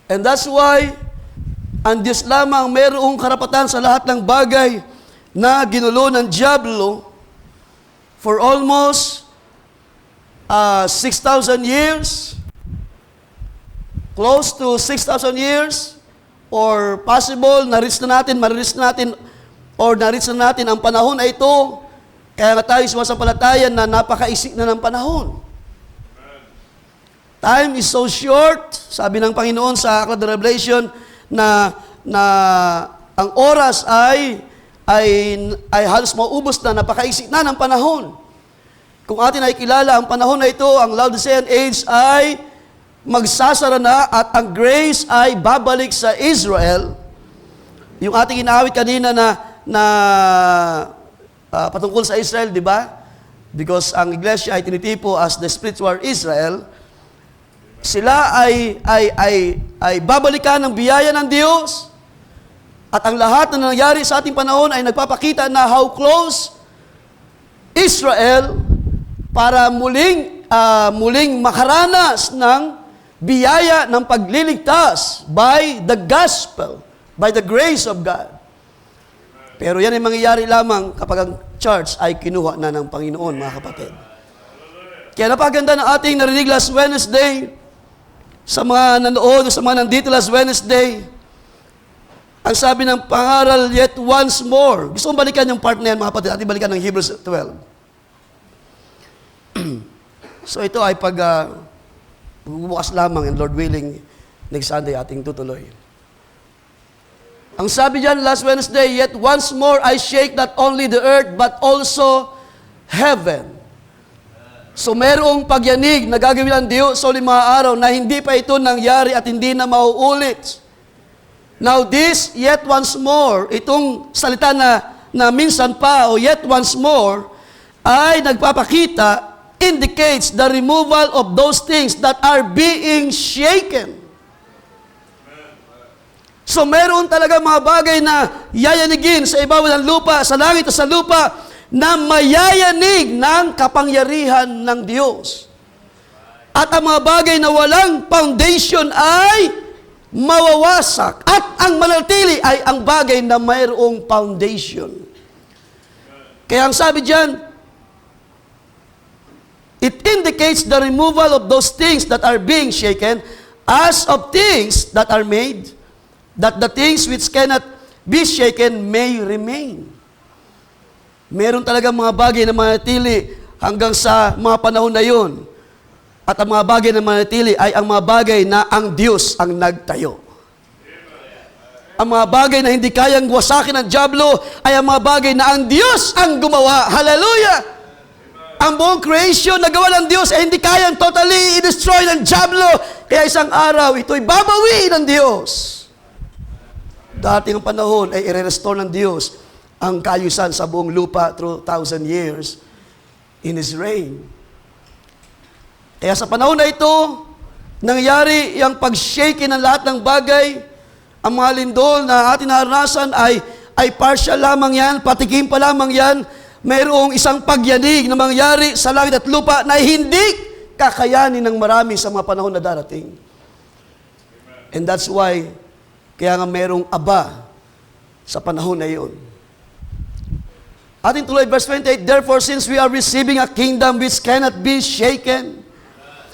And that's why, ang Diyos lamang mayroong karapatan sa lahat ng bagay na ginulo ng dyablo for almost 6,000 years, close to 6,000 years, or possible, mariris na natin or na-reach na natin ang panahon na ito, kaya nga tayo sumasampalatayan na napakaisik na ng panahon. Time is so short, sabi ng Panginoon sa Aklat ng Revelation, na ang oras ay halos maubos na, napakaisik na ng panahon. Kung atin ay kilala, ang panahon na ito, ang Laodicean age ay magsasara na at ang grace ay babalik sa Israel. Yung ating inaawit kanina na patungkol sa Israel, di ba? Because ang iglesia ay tinitipo as the spiritual Israel. Sila ay babalikan ng biyaya ng Diyos. At ang lahat na nangyari sa ating panahon ay nagpapakita na how close Israel para muling makaranas ng biyaya ng pagliligtas by the gospel, by the grace of God. Pero yan ay mangyayari lamang kapag ang church ay kinuha na ng Panginoon, mga kapatid. Kaya napaganda ng ating narinig last Wednesday, sa mga nanood, sa mga nandito last Wednesday, ang sabi ng pangaral, yet once more. Gusto kong balikan yung part na yan, mga kapatid. Ating balikan ng Hebrews 12. So ito ay bukas lamang, and Lord willing, next Sunday ating tutuloy. Ang sabi diyan last Wednesday, yet once more I shake not only the earth, but also heaven. So merong pagyanig na gagawin ng Diyos sa uling mga araw na hindi pa ito nangyari at hindi na mauulit. Now this, yet once more, itong salita na minsan pa, o yet once more, ay nagpapakita, indicates the removal of those things that are being shaken. So meron talaga mga bagay na yayanigin sa ibabaw ng lupa, sa langit at sa lupa, na mayayanig ng kapangyarihan ng Diyos. At ang mga bagay na walang foundation ay mawawasak. At ang manatili ay ang bagay na mayroong foundation. Kaya ang sabi diyan, it indicates the removal of those things that are being shaken as of things that are made, that the things which cannot be shaken may remain. Meron talaga mga bagay na manatili hanggang sa mga panahon na yun. At ang mga bagay na manatili ay ang mga bagay na ang Diyos ang nagtayo. Ang mga bagay na hindi kayang wasakin ng dyablo ay ang mga bagay na ang Diyos ang gumawa. Hallelujah! Ang buong creation na gawa ng Diyos ay hindi kayang totally i-destroy ng dyablo. Kaya isang araw, ito'y babawi ng Diyos. Dating panahon ay i-restore ng Diyos ang kaayusan sa buong lupa through 1,000 years in His reign. Kaya sa panahon na ito, nangyari yung pag-shake ng lahat ng bagay. Ang mga lindol na ating naranasan ay partial lamang yan, patikim pa lamang yan. Mayroong isang pagyanig na mangyari sa langit at lupa na hindi kakayanin ng marami sa mga panahon na darating. And that's why, kaya nga mayroong aba sa panahon na iyon. Ating tuloy, verse 28, therefore, since we are receiving a kingdom which cannot be shaken,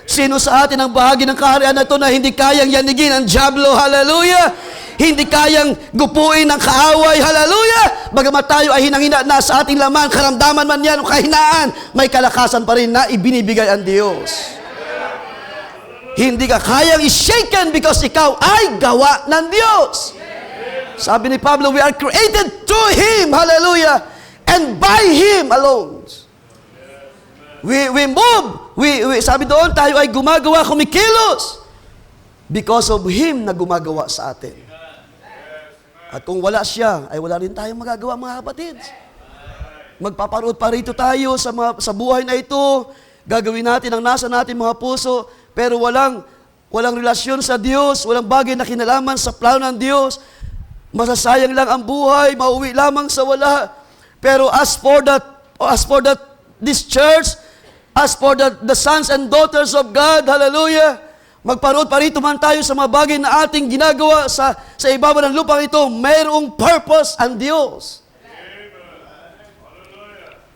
sino sa atin ang bahagi ng kaharian na ito na hindi kayang yanigin ang dyablo? Hallelujah! Hindi kayang gupuin ng kaaway. Hallelujah! Bagamat tayo ay hinang-hina na sa ating laman, karamdaman man yan o kahinaan, may kalakasan pa rin na ibinibigay ang Diyos. Hindi ka kayang i-shaken because ikaw ay gawa ng Diyos. Sabi ni Pablo, we are created through Him. Hallelujah! And by Him alone. We move. Sabi doon, tayo ay gumagawa, kumikilos. Because of Him na gumagawa sa atin. At kung wala siya, ay wala rin tayong magagawa, mga kapatid. Magpaparoon pa rito tayo sa buhay na ito. Gagawin natin ang nasa natin mga puso, pero walang relasyon sa Diyos, walang bagay na kinalaman sa plano ng Diyos. Masasayang lang ang buhay, mauwi lamang sa wala. Pero as for this church, as for the sons and daughters of God, hallelujah, magparoon pa rito man tayo sa mga bagay na ating ginagawa sa ibabaw ng lupang ito, mayroong purpose ang Diyos.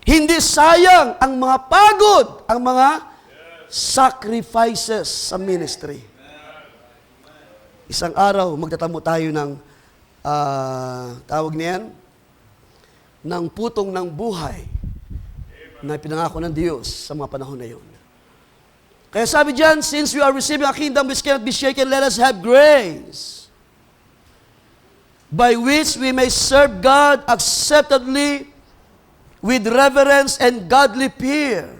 Hindi sayang ang mga pagod, ang mga sacrifices sa ministry. Isang araw, magtatamo tayo ng, tawag niyan, ng putong ng buhay na pinangako ng Diyos sa mga panahon na yun. Kaya sabi diyan, since we are receiving a kingdom which cannot be shaken, let us have grace by which we may serve God acceptably with reverence and godly fear.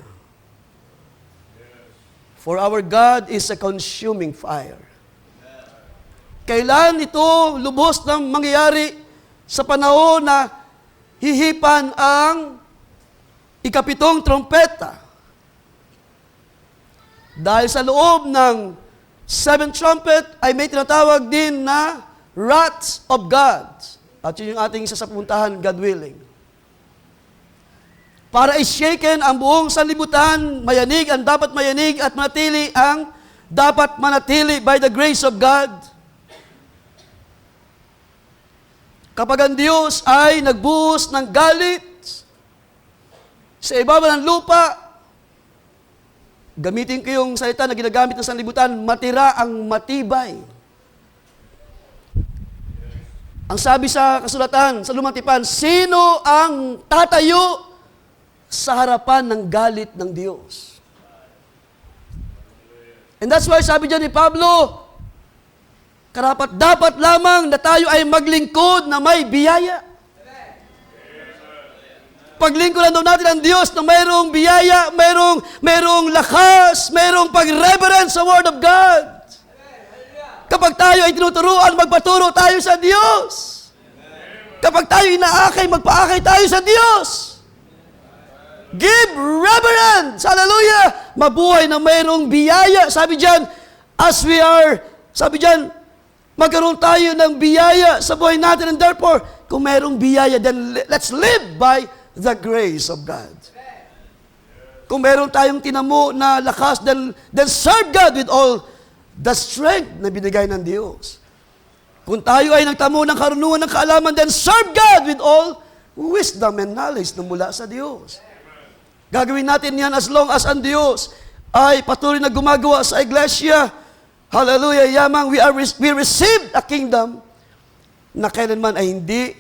For our God is a consuming fire. Kailan ito lubos ng mangyayari sa panahon na hihipan ang ikapitong trompeta? Dahil sa loob ng seventh trumpet ay may tinatawag din na wrath of God. At yun yung ating sasapuntahan, God willing. Para i-shaken ang buong sanlibutan, mayanig ang dapat mayanig at manatili ang dapat manatili by the grace of God. Kapag ang Diyos ay nagbuhos ng galit sa ibabaw ng lupa, gamitin ko yung salita na ginagamit ng sanlibutan, matira ang matibay. Ang sabi sa kasulatan, sa Lumang Tipan, sino ang tatayo sa harapan ng galit ng Diyos? And that's why sabi dyan ni Pablo, karapat-dapat lamang na tayo ay maglingkod na may biyaya. Paglingkuran daw natin ang Diyos na mayroong biyaya, mayroong lakas, mayroong pag-reverence sa Word of God. Kapag tayo ay tinuturuan, magpaturo tayo sa Diyos. Kapag tayo inaakay, magpaakay tayo sa Diyos. Give reverence. Hallelujah. Mabuhay na mayroong biyaya. Sabi diyan, magkaroon tayo ng biyaya sa buhay natin. And therefore, kung mayroong biyaya, then let's live by the grace of God. Kung mayroon tayong tinamo na lakas, then serve God with all the strength na binigay ng Diyos. Kung tayo ay nagtamo ng karunungan ng kaalaman, then serve God with all wisdom and knowledge na mula sa Diyos. Gagawin natin yan as long as ang Diyos ay patuloy na gumagawa sa iglesia. Hallelujah, yamang we received a kingdom na kailanman ay hindi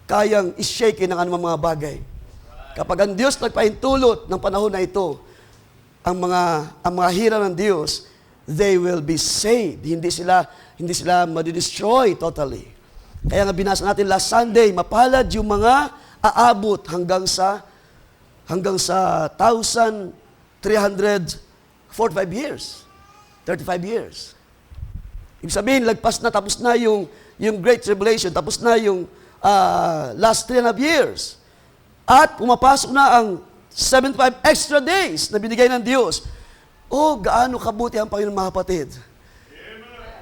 kayang ishake ng anumang mga bagay. Kapag ang Diyos nagpahintulot ng panahon na ito, ang mga hira ng Diyos, they will be saved. Hindi sila madi-destroy totally. Kaya nga binasa natin last Sunday, mapalad yung mga aabot hanggang sa 1,345 years. 35 years. Ibig sabihin, lagpas na, tapos na yung Great Tribulation, tapos na yung last 3.5 years. At pumapasok na ang 75 extra days na binigay ng Diyos. Oh, gaano kabuti ang Panginoon, mga kapatid.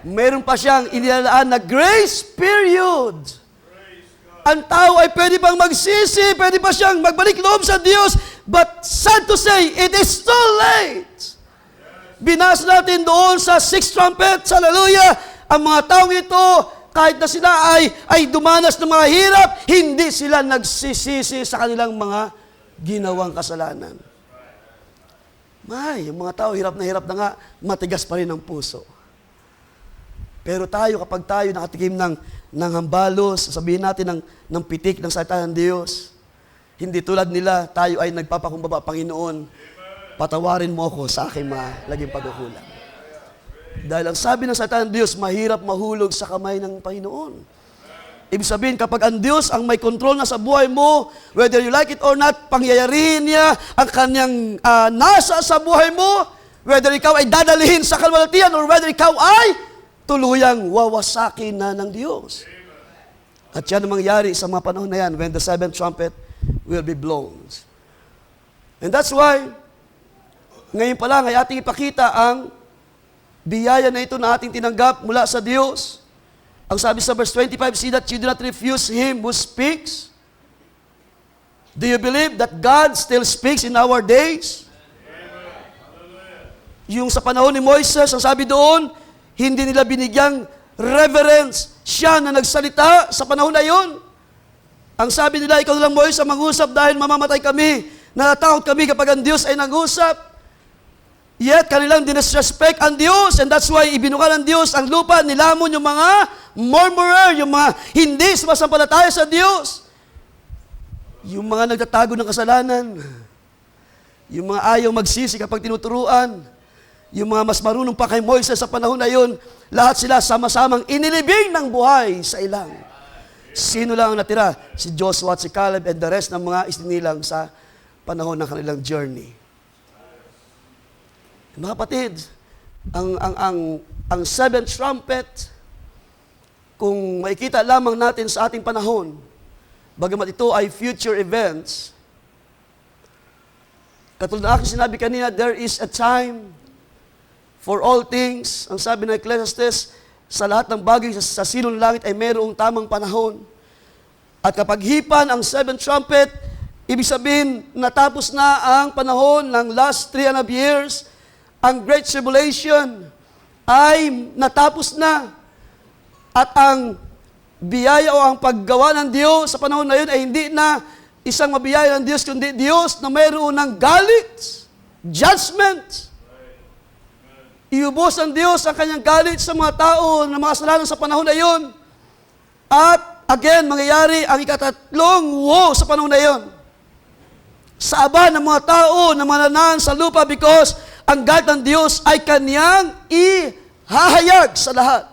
Meron pa siyang inilalaan na grace period. Ang tao ay pwede pang magsisi, pwede pa siyang magbalik loob sa Diyos, but sad to say, it is too late. Binasa natin doon sa 6th trumpet, hallelujah, ang mga taong ito, kahit na sila ay dumanas ng mga hirap, hindi sila nagsisisi sa kanilang mga ginawang kasalanan. Yung mga tao, hirap na nga, matigas pa rin ang puso. Pero tayo, kapag tayo nakatikim ng hambalos, sabihin natin ng pitik ng salita ng Diyos, hindi tulad nila, tayo ay nagpapakumbaba, Panginoon, patawarin mo ako sa aking laging pagkukulang. Dahil ang sabi ng salita ng Diyos, mahirap mahulog sa kamay ng Panginoon. Ibig sabihin, kapag ang Diyos ang may control na sa buhay mo, whether you like it or not, pangyayarihin niya ang kanyang nasa sa buhay mo, whether ikaw ay dadalihin sa kalwalatian or whether ikaw ay tuluyang wawasakin na ng Diyos. At yan ang mangyari sa mga panahon na yan when the 7th trumpet will be blown. And that's why, ngayon pa lang ay ating ipakita ang biyaya na ito na ating tinanggap mula sa Diyos. Ang sabi sa verse 25, see that you do not refuse Him who speaks. Do you believe that God still speaks in our days? Yung sa panahon ni Moises, ang sabi doon, hindi nila binigyang reverence siya na nagsalita sa panahon na yun. Ang sabi nila, ikaw lang Moises ang mag-usap dahil mamamatay kami. Natatakot kami kapag ang Diyos ay nag-usap. Yet, kanilang dinisrespect ang Diyos, and that's why ibinuka ng Diyos ang lupa, nilamon yung mga murmurer, yung mga hindi sumasampalataya sa Diyos. Yung mga nagtatago ng kasalanan, yung mga ayaw magsisi kapag tinuturuan, yung mga mas marunong pa kay Moises sa panahon na yun, lahat sila sama-samang inilibing ng buhay sa ilang. Sino lang ang natira? Si Joshua at si Caleb and the rest ng mga isinilang sa panahon ng kanilang journey. Mga kapatid, ang seventh trumpet, kung makikita lamang natin sa ating panahon, bagamat ito ay future events, katulad na aking sinabi kanina, there is a time for all things. Ang sabi ng Ecclesiastes, sa lahat ng bagay sa silong langit ay mayroong tamang panahon. At kapag hipan ang seventh trumpet, ibig sabihin, natapos na ang panahon ng last 3.5 years, ang Great Tribulation ay natapos na. At ang biyaya o ang paggawa ng Diyos sa panahon na yun ay hindi na isang mabiyaya ng Diyos, kundi Diyos na mayroon ng galit, judgment. Iubos ng Diyos ang kanyang galit sa mga tao na mga kasalanan sa panahon na yun. At again, mangyayari ang ikatatlong woe sa panahon na yun. Sa aba ng mga tao na mananan sa lupa because ang galit ng Diyos ay kanyang ihahayag sa lahat.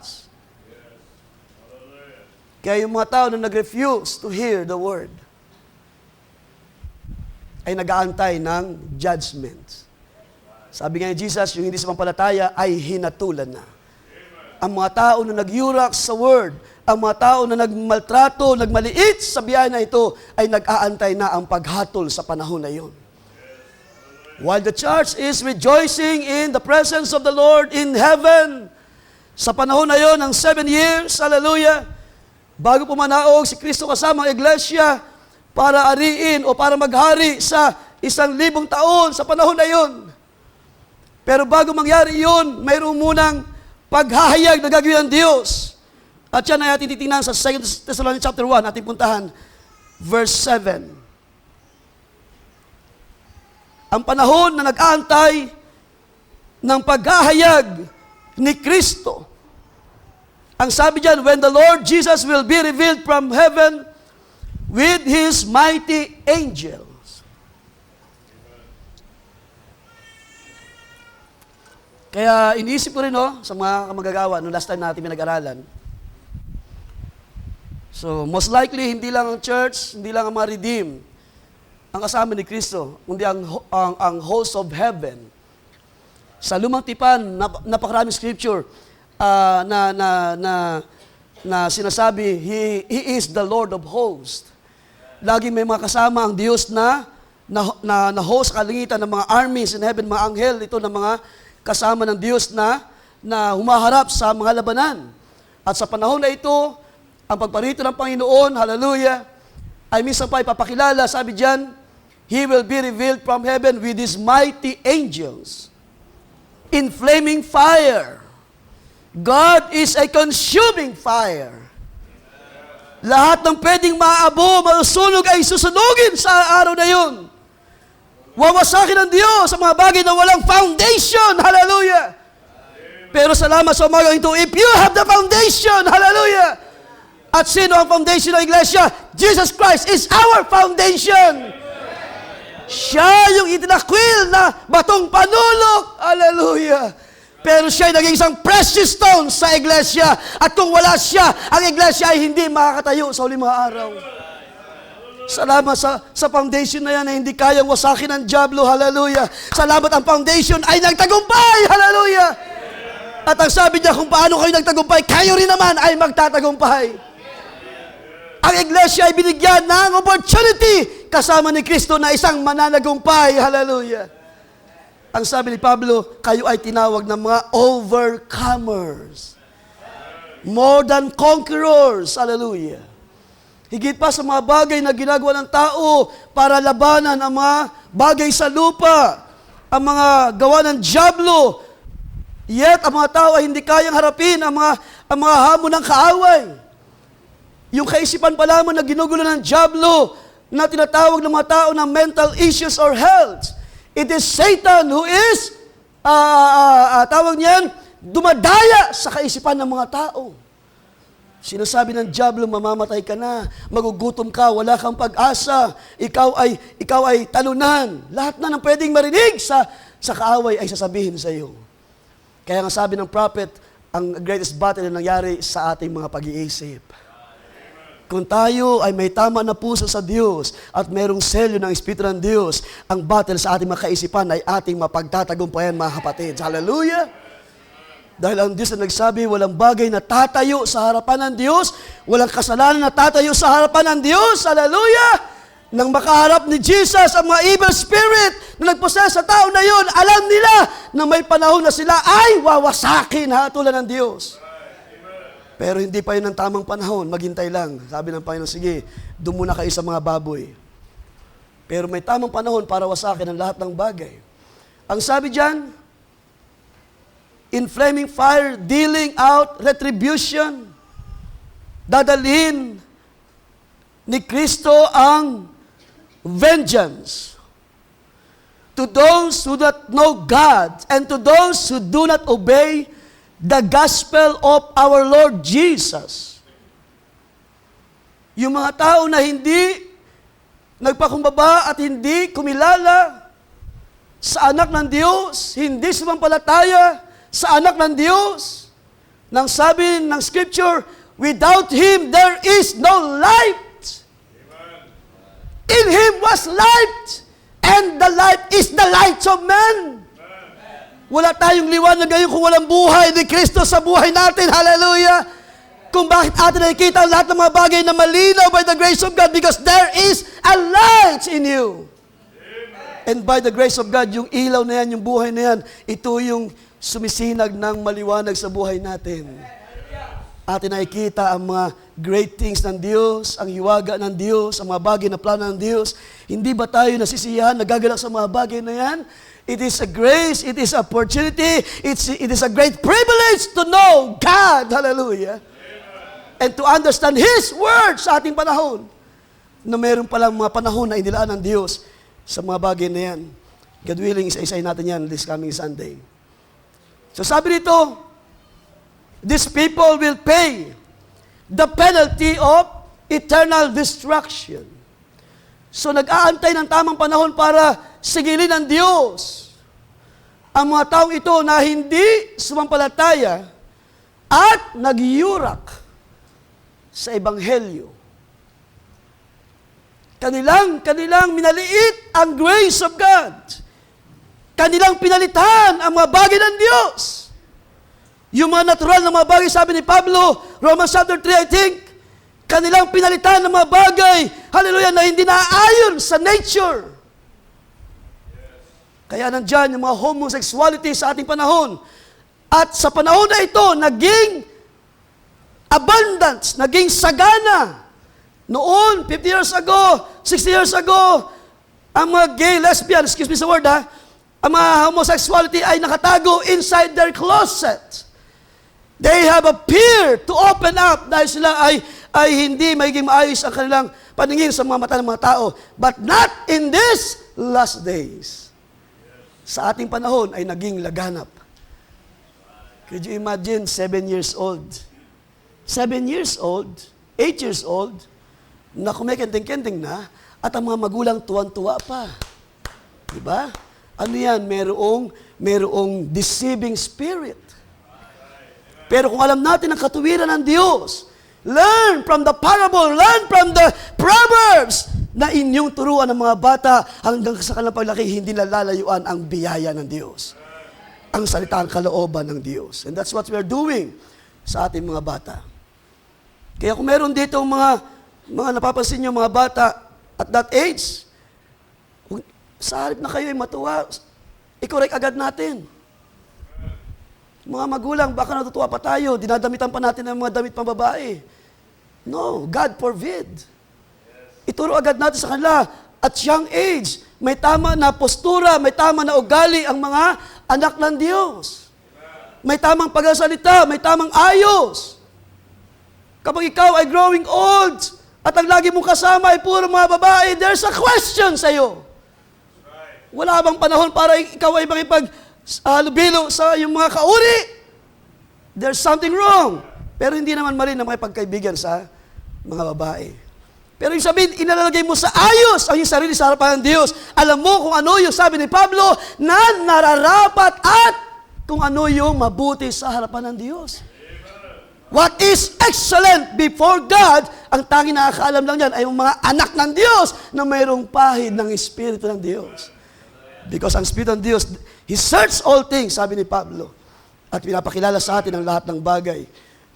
Kaya yung mga tao na nag-refuse to hear the word ay nag-aantay ng judgment. Sabi nga ni Jesus, yung hindi sumampalataya ay hinatulan na. Ang mga tao na nagyurak sa word, ang mga tao na nagmaltrato, nagmaliit sa biyaya na ito, ay nag-aantay na ang paghatol sa panahon na yun. While the church is rejoicing in the presence of the Lord in heaven, sa panahon na yun, ng 7 years, hallelujah, bago pumanaog si Kristo kasama ang iglesia para ariin o para maghari sa 1,000 taon sa panahon na yun. Pero bago mangyari yun, mayroon munang paghahayag na gagawin ng Diyos. At yan ay ating titingnan sa 2 Thessalonians chapter 1, ating puntahan, verse 7. Ang panahon na nag-aantay ng paghahayag ni Kristo. Ang sabi dyan, when the Lord Jesus will be revealed from heaven with His mighty angels. Kaya iniisip ko rin sa mga kamagagawa nung last time natin pinag-aralan. So, most likely, hindi lang ang church, hindi lang ang mga redeem ang kasama ni Kristo, kundi ang host of heaven. Sa Lumang Tipan, napakaraming scripture na sinasabi, He is the Lord of hosts. Lagi may mga kasama ang Diyos na host sa kalangitan ng mga armies in heaven, mga anghel, ito ng mga kasama ng Diyos na humaharap sa mga labanan. At sa panahon na ito, ang pagparito ng Panginoon, hallelujah, ay minsan pa ipapakilala, sabi diyan, He will be revealed from heaven with His mighty angels in flaming fire. God is a consuming fire. Lahat ng pwedeng maabo, masusunog ay susunugin sa araw na yun. Wawasakin ng Diyos sa mga bagay na walang foundation. Hallelujah! Pero salamat sa umagang ito, if you have the foundation, hallelujah! At sino ang foundation ng iglesia? Jesus Christ is our foundation. Siya yung itinakwil na batong panulok. Hallelujah! Pero siya ay naging isang precious stone sa iglesia. At kung wala siya, ang iglesia ay hindi makakatayo sa huling mga araw. Salamat sa foundation na yan na hindi kayang wasakin ng diablo. Hallelujah. Salamat ang foundation ay nagtagumpay. Hallelujah. At ang sabi niya, kung paano kayo nagtagumpay, kayo rin naman ay magtatagumpay. Ang iglesia ay binigyan ng opportunity kasama ni Kristo na isang mananagumpay. Hallelujah. Ang sabi ni Pablo, kayo ay tinawag ng mga overcomers. More than conquerors. Hallelujah. Higit pa sa mga bagay na ginagawa ng tao para labanan ang mga bagay sa lupa, ang mga gawa ng diablo. Yet, ang mga tao ay hindi kayang harapin ang mga hamon ng kaaway. Yung kaisipan pa lamang na ginugulo ng diablo na tinatawag ng mga tao ng mental issues or health. It is Satan who is, tawag niyan, dumadaya sa kaisipan ng mga tao. Sinasabi ng dyablo, mamamatay ka na, magugutom ka, wala kang pag-asa, ikaw ay talunan. Lahat na ng pwedeng marinig sa kaaway ay sasabihin sa iyo. Kaya nga sabi ng prophet, ang greatest battle na nangyari sa ating mga pag-iisip. Kung tayo ay may tama na puso sa Diyos at merong selyo ng Espiritu ng Diyos, ang battle sa ating mga kaisipan ay ating mapagtatagumpayan, mga kapatid. Hallelujah! Dahil ang Diyos na nagsabi, walang bagay na tatayo sa harapan ng Diyos, walang kasalanan na tatayo sa harapan ng Diyos. Hallelujah! Nang makaharap ni Jesus ang mga evil spirit na nagposes sa tao na yon, alam nila na may panahon na sila ay wawasakin hatulan ng Diyos. Pero hindi pa yun ang tamang panahon, maghintay lang. Sabi ng Panginoon, sige, doon muna kayo sa mga baboy. Pero may tamang panahon para wasakin ang lahat ng bagay. Ang sabi diyan, in flaming fire, dealing out retribution. Dadalhin ni Kristo ang vengeance to those who do not know God and to those who do not obey the gospel of our Lord Jesus. Yung mga tao na hindi nagpakumbaba at hindi kumilala sa anak ng Diyos, hindi sumampalataya sa anak ng Diyos, nang sabi ng Scripture, without Him there is no light. Amen. In Him was light, and the light is the light of man. Amen. Wala tayong liwanag ngayon kung walang buhay ni Kristo sa buhay natin. Hallelujah! Kung bakit atin nakikita ang lahat ng mga bagay na malinaw by the grace of God, because there is a light in you. Amen. And by the grace of God, yung ilaw na yan, yung buhay na yan, ito yung sumisinag ng maliwanag sa buhay natin. Atin nakikita ang mga great things ng Diyos, ang hiwaga ng Diyos, ang mga bagay na plano ng Diyos. Hindi ba tayo nasisiyahan, nagagalak sa mga bagay na yan? It is a grace, it is opportunity, it is a great privilege to know God. Hallelujah. And to understand His Word sa ating panahon. Na meron palang mga panahon na inilaan ng Diyos sa mga bagay na yan. God willing, isa-isayin natin yan this coming Sunday. So sabi dito, these people will pay the penalty of eternal destruction. So nag-aantay ng tamang panahon para sigilin ng Diyos ang mga taong ito na hindi sumampalataya at nagyurak sa Ebanghelyo. Kanilang minaliit ang grace of God. Kanilang pinalitan ang mga bagay ng Diyos. Yung mga natural na mga bagay, sabi ni Pablo, Romans chapter 3, I think, kanilang pinalitan ng mga bagay, hallelujah, na hindi naaayon sa nature. Kaya nandyan yung mga homosexuality sa ating panahon. At sa panahon na ito, naging abundance, naging sagana. Noon, 50 years ago, 60 years ago, ang mga gay, lesbian, excuse me sa word ang mga homosexuality ay nakatago inside their closet. They have appeared to open up dahil sila ay hindi magiging maayos ang kanilang paningin sa mga mata ng mga tao. But not in these last days. Sa ating panahon ay naging laganap. Could you imagine 7 years old? 7 years old, 8 years old, na kumikending-kending na, at ang mga magulang tuwan-tuwa pa. Diba? Ano yan? Merong deceiving spirit. Pero kung alam natin ang katuwiran ng Diyos, learn from the parable, learn from the proverbs, na inyong turuan ng mga bata hanggang sa kanilang paglaki, hindi nalalayuan ang biyaya ng Diyos. Ang salita, ang kalooban ng Diyos. And that's what we are doing sa ating mga bata. Kaya kung meron dito mga napapansin nyo, mga bata at that age, sa halip na kayo ay matuwa, i-correct agad natin. Mga magulang, baka natutuwa pa tayo, dinadamitan pa natin ang mga damit pang babae. No, God forbid. Ituro agad natin sa kanila, at young age, may tama na postura, may tama na ugali ang mga anak ng Diyos. May tamang pagsasalita, may tamang ayos. Kapag ikaw ay growing old, at ang lagi mong kasama ay puro mga babae, there's a question sa iyo. Wala bang panahon para ikaw ay makipag lubilo sa iyong mga kauri? There's something wrong. Pero hindi naman mali na makipagkaibigan sa mga babae. Pero yung sabihin, inalalagay mo sa ayos ang yung sarili sa harapan ng Diyos. Alam mo kung ano yung sabi ni Pablo na nararapat at kung ano yung mabuti sa harapan ng Diyos. What is excellent before God, ang tanging nakakaalam lang yan ay yung mga anak ng Diyos na mayroong pahid ng Espiritu ng Diyos. Because ang Espiritu ng Diyos, He searches all things, sabi ni Pablo, at pinapakilala sa atin ang lahat ng bagay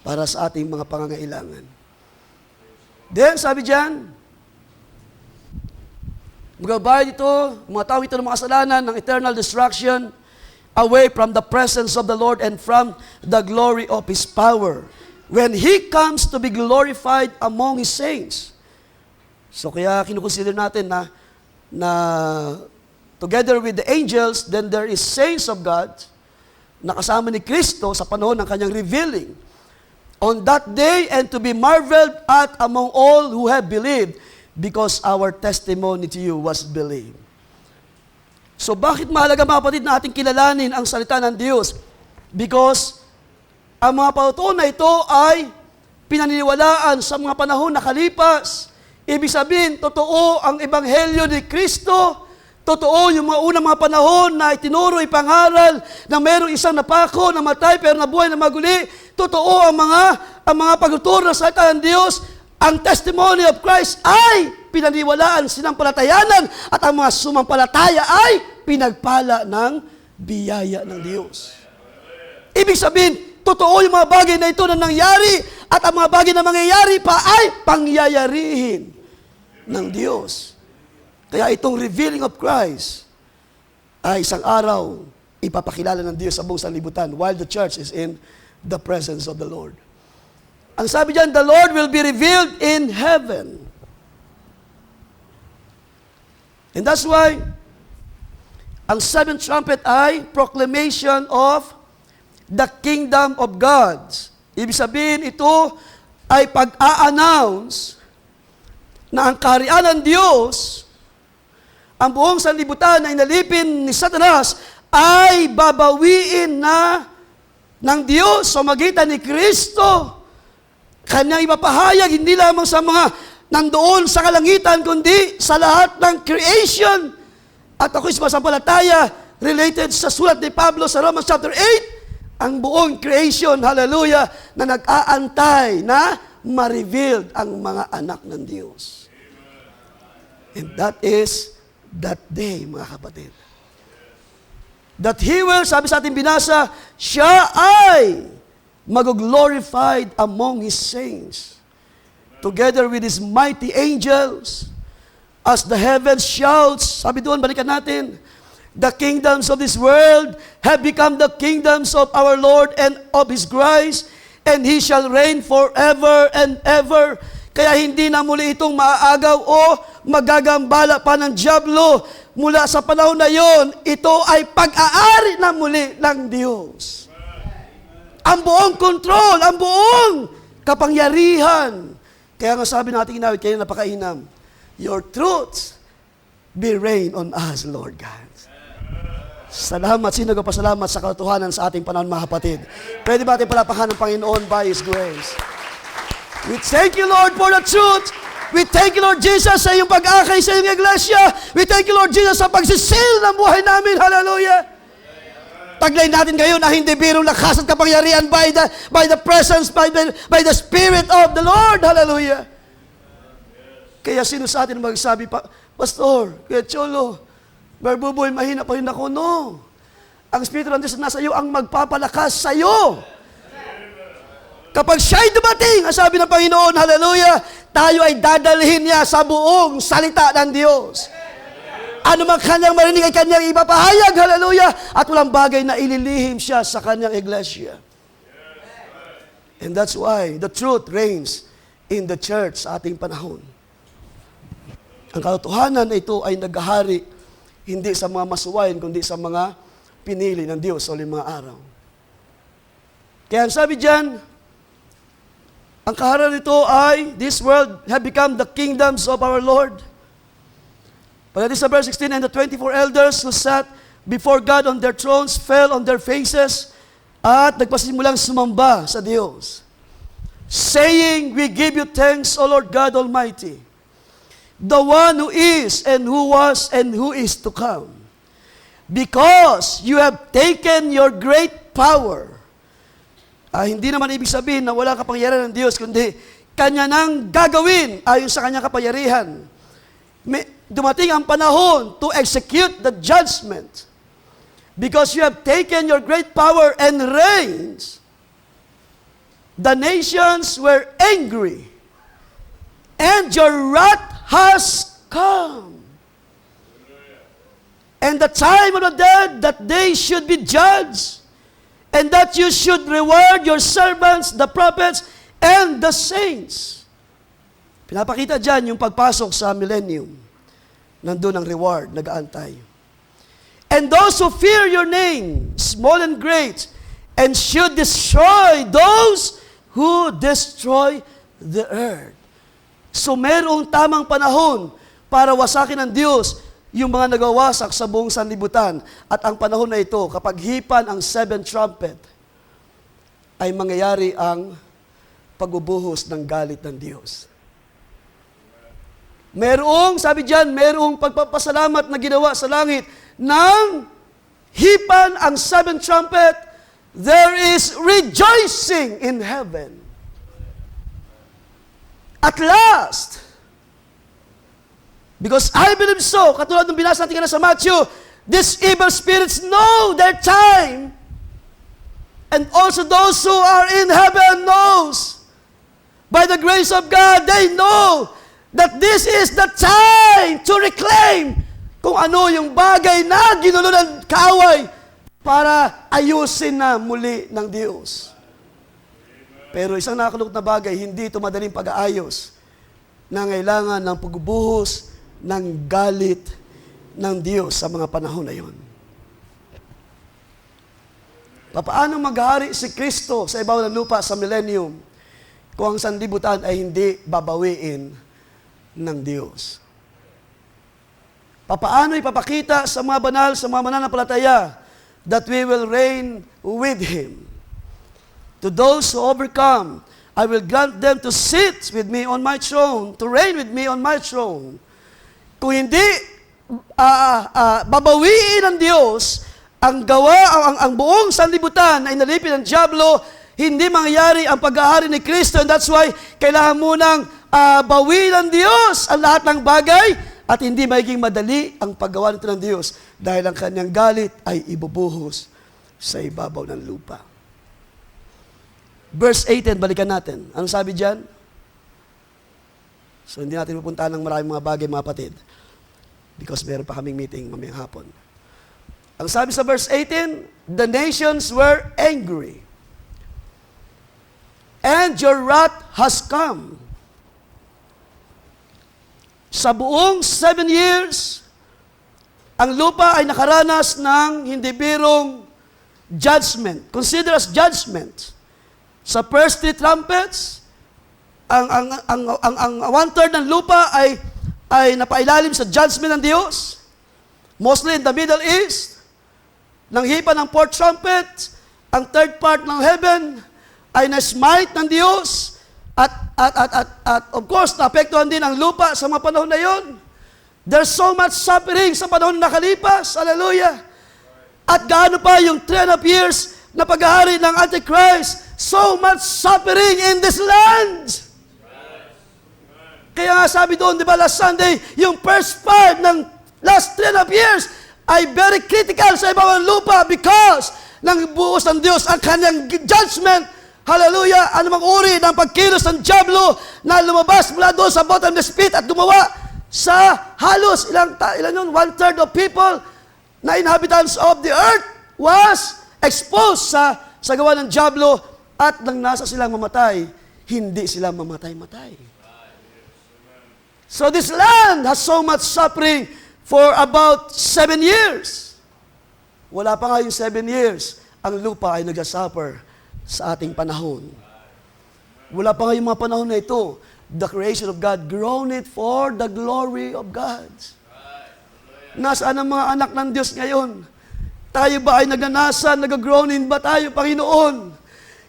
para sa ating mga pangangailangan. Then, sabi diyan, magbabayad ito, mga tao ito ng mga kasalanan, ng eternal destruction, away from the presence of the Lord and from the glory of His power, when He comes to be glorified among His saints. So, kaya kinukonsider natin na together with the angels, then there is saints of God, na kasama ni Kristo sa panahon ng kanyang revealing. On that day, and to be marveled at among all who have believed, because our testimony to you was believed. So bakit mahalaga mga kapatid na ating kilalanin ang salita ng Diyos? Because ang mga pautuan na ito ay pinaniniwalaan sa mga panahon na kalipas. Ibig sabihin, totoo ang ebanghelyo ni Kristo. Totoo yung mga unang mga panahon na itinuro, ipangaral na mayroong isang napako, namatay pero nabuhay na maguli. Totoo ang mga pagtuturo ng salita ng Diyos. Ang testimony of Christ ay pinaniwalaan, sinampalatayanan, at ang mga sumampalataya ay pinagpala ng biyaya ng Diyos. Ibig sabihin, totoo yung mga bagay na ito na nangyari, at ang mga bagay na mangyayari pa ay pangyayarihin ng Diyos. Kaya itong revealing of Christ ay isang araw ipapakilala ng Diyos sa buong sanlibutan while the church is in the presence of the Lord. Ang sabi diyan, the Lord will be revealed in heaven. And that's why ang seventh trumpet ay proclamation of the kingdom of God. Ibig sabihin, ito ay pag-a-announce na ang kaharian ng Diyos, ang buong sanlibutan na inalipin ni Satanas, ay babawiin na ng Diyos sa magitan ni Kristo. Kanyang ipapahayag hindi lamang sa mga nandoon sa kalangitan, kundi sa lahat ng creation. At ako'y sumasampalataya, related sa sulat ni Pablo sa Romans chapter 8, ang buong creation, hallelujah, na nag-aantay na ma-revealed ang mga anak ng Diyos. And that is that day, mga kapatid. That He will, sabi sa ating binasa, siya ay mag-glorified among His saints, together with His mighty angels, as the heavens shouts, sabi doon, balikan natin, the kingdoms of this world have become the kingdoms of our Lord and of His Christ, and He shall reign forever and ever. Kaya hindi na muli itong maaagaw o magagambala pa ng dyablo. Mula sa panahon na yon, ito ay pag-aari na muli ng Diyos. Ang buong kontrol, ang buong kapangyarihan. Kaya nga sabi natin inawit, kaya napakainam, your truths be reign on us, Lord God. Salamat, sino ka pasalamat sa katotohanan sa ating panahon, mga kapatid. Pwede ba ating palapakan ng Panginoon by His grace? We thank you, Lord, for the truth. We thank you, Lord Jesus, sa iyong pag-akay sa iyong iglesia. We thank you, Lord Jesus, sa pagsisil ng buhay namin. Hallelujah. Taglay natin ngayon na hindi birong lakas at kapangyarihan by the presence, by the Spirit of the Lord. Hallelujah. Kaya sino sa atin magsabi, Pastor, Kuya Cholo, Barbuboy, mahina pa rin ako. No. Ang Espiritu ng Diyos na nasa iyo ang magpapalakas sa iyo. Kapag siya'y dumating, ang sabi ng Panginoon, hallelujah, tayo ay dadalhin niya sa buong salita ng Diyos. Ano man kanyang marinig ay kanyang ipapahayag, hallelujah, at walang bagay na ililihim siya sa kanyang iglesia. And that's why the truth reigns in the church sa ating panahon. Ang katotohanan na ito ay naghahari hindi sa mga masuwayin, kundi sa mga pinili ng Diyos sa uling mga araw. Kaya ang sabi diyan, ang kaharian nito ay, this world have become the kingdoms of our Lord. Pagdating sa verse 16, and the 24 elders who sat before God on their thrones fell on their faces at nagpasimulang sumamba sa Diyos. saying, We give you thanks, O Lord God Almighty, the one who is, and who was, and who is to come, because you have taken your great power. Hindi naman ibig sabihin na wala kapangyarihan ng Diyos, kundi Kanya nang gagawin ayon sa Kanyang kapangyarihan. Dumating ang panahon to execute the judgment. Because you have taken your great power and reigns, the nations were angry, and your wrath has come. And the time of the dead, that they should be judged, and that you should reward your servants, the prophets, and the saints. Pinapakita dyan yung pagpasok sa millennium. Nandun ang reward, nag-aantay. And those who fear your name, small and great, and should destroy those who destroy the earth. So merong tamang panahon para wasakin ng Diyos yung mga nagawasak sa buong sanlibutan. At ang panahon na ito, kapag hipan ang seventh trumpet, ay mangyayari ang pagbubuhos ng galit ng Diyos. Merong, sabi diyan, merong pagpapasalamat na ginawa sa langit. Nang hipan ang seventh trumpet, there is rejoicing in heaven. At last, because I believe so, katulad ng binasa natin kanina sa Matthew, these evil spirits know their time, and also those who are in heaven knows, by the grace of God, they know that this is the time to reclaim kung ano yung bagay na ginulo ng kaaway para ayusin na muli ng Diyos. Pero isang nakakalungkot na bagay, hindi ito madaling pag-aayos na kailangan ng pagbubuhos ng galit ng Diyos sa mga panahon na yon. Paano maghari si Kristo sa ibabaw ng lupa sa millennium kung ang sanlibutan ay hindi babawiin ng Diyos? Paano ipapakita sa mga banal, sa mga mananampalataya that we will reign with Him? To those who overcome, I will grant them to sit with me on my throne, to reign with me on my throne. Kung hindi babawiin ng Diyos ang buong sanlibutan na inalipin ng diablo, hindi mangyayari ang pag-ahari ni Kristo. And that's why kailangan munang bawiin ng Diyos ang lahat ng bagay at hindi magiging madali ang paggawa nito ng Diyos dahil ang Kanyang galit ay ibubuhos sa ibabaw ng lupa. Verse 18, balikan natin. Anong sabi diyan? So hindi natin pupuntahan ng maraming mga bagay, mga kapatid, because meron pa kaming meeting mamayang hapon. Ang sabi sa verse 18, the nations were angry, and your wrath has come. Sa buong 7 years, ang lupa ay nakaranas ng hindi birong judgment. Consider as judgment. Sa first 3 trumpets, ang 1/3 ng lupa ay napailalim sa judgment ng Diyos. Mostly in the Middle East. Nang hipa ng 4th trumpet, ang 3rd part ng heaven ay na-smite ng Diyos. At of course, naapektuhan din ang lupa sa mga panahon na yon. There's so much suffering sa panahon na nakalipas. Hallelujah. At gaano pa yung 3.5 years na paghahari ng Antichrist, so much suffering in this land. Kaya nga sabi doon, di ba, last Sunday, yung first part ng last 3.5 years ay very critical sa ibang lupa because ng buhos ng Diyos ang Kanyang judgment. Hallelujah! Anumang uri ng pagkilos ng diablo na lumabas mula doon sa bottomless pit at gumawa sa halos, ilan yun? 1/3 of people na inhabitants of the earth was exposed sa gawa ng diablo at nang nasa silang mamatay, hindi sila mamatay-matay. So this land has so much suffering for about 7 years. Wala pa nga yung 7 years, ang lupa ay nag-suffer sa ating panahon. Wala pa nga yung mga panahon na ito. The creation of God groaneth for the glory of God. Nasaan ang mga anak ng Diyos ngayon? Tayo ba ay nagnanasa, nag-groaning ba tayo, Panginoon?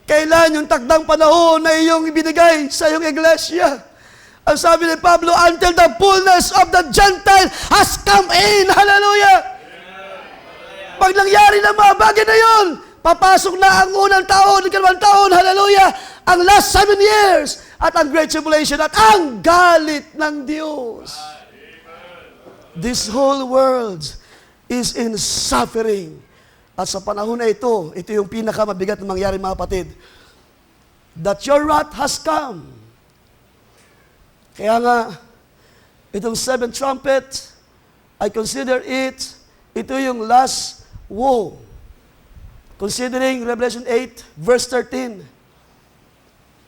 Kailan yung takdang panahon na iyong ibinigay sa iyong iglesia? Ang sabi ni Pablo, until the fullness of the Gentile has come in. Hallelujah! Pag nangyari ng mga bagay na yun, papasok na ang unang taon, ikalawang taon, hallelujah, ang last 7 years, at ang Great Tribulation, at ang galit ng Diyos. This whole world is in suffering. At sa panahon na ito yung pinakamabigat na mangyari, mga kapatid, that your wrath has come. Kaya nga, itong 7th trumpet, I consider ito yung last woe. Considering Revelation 8, verse 13,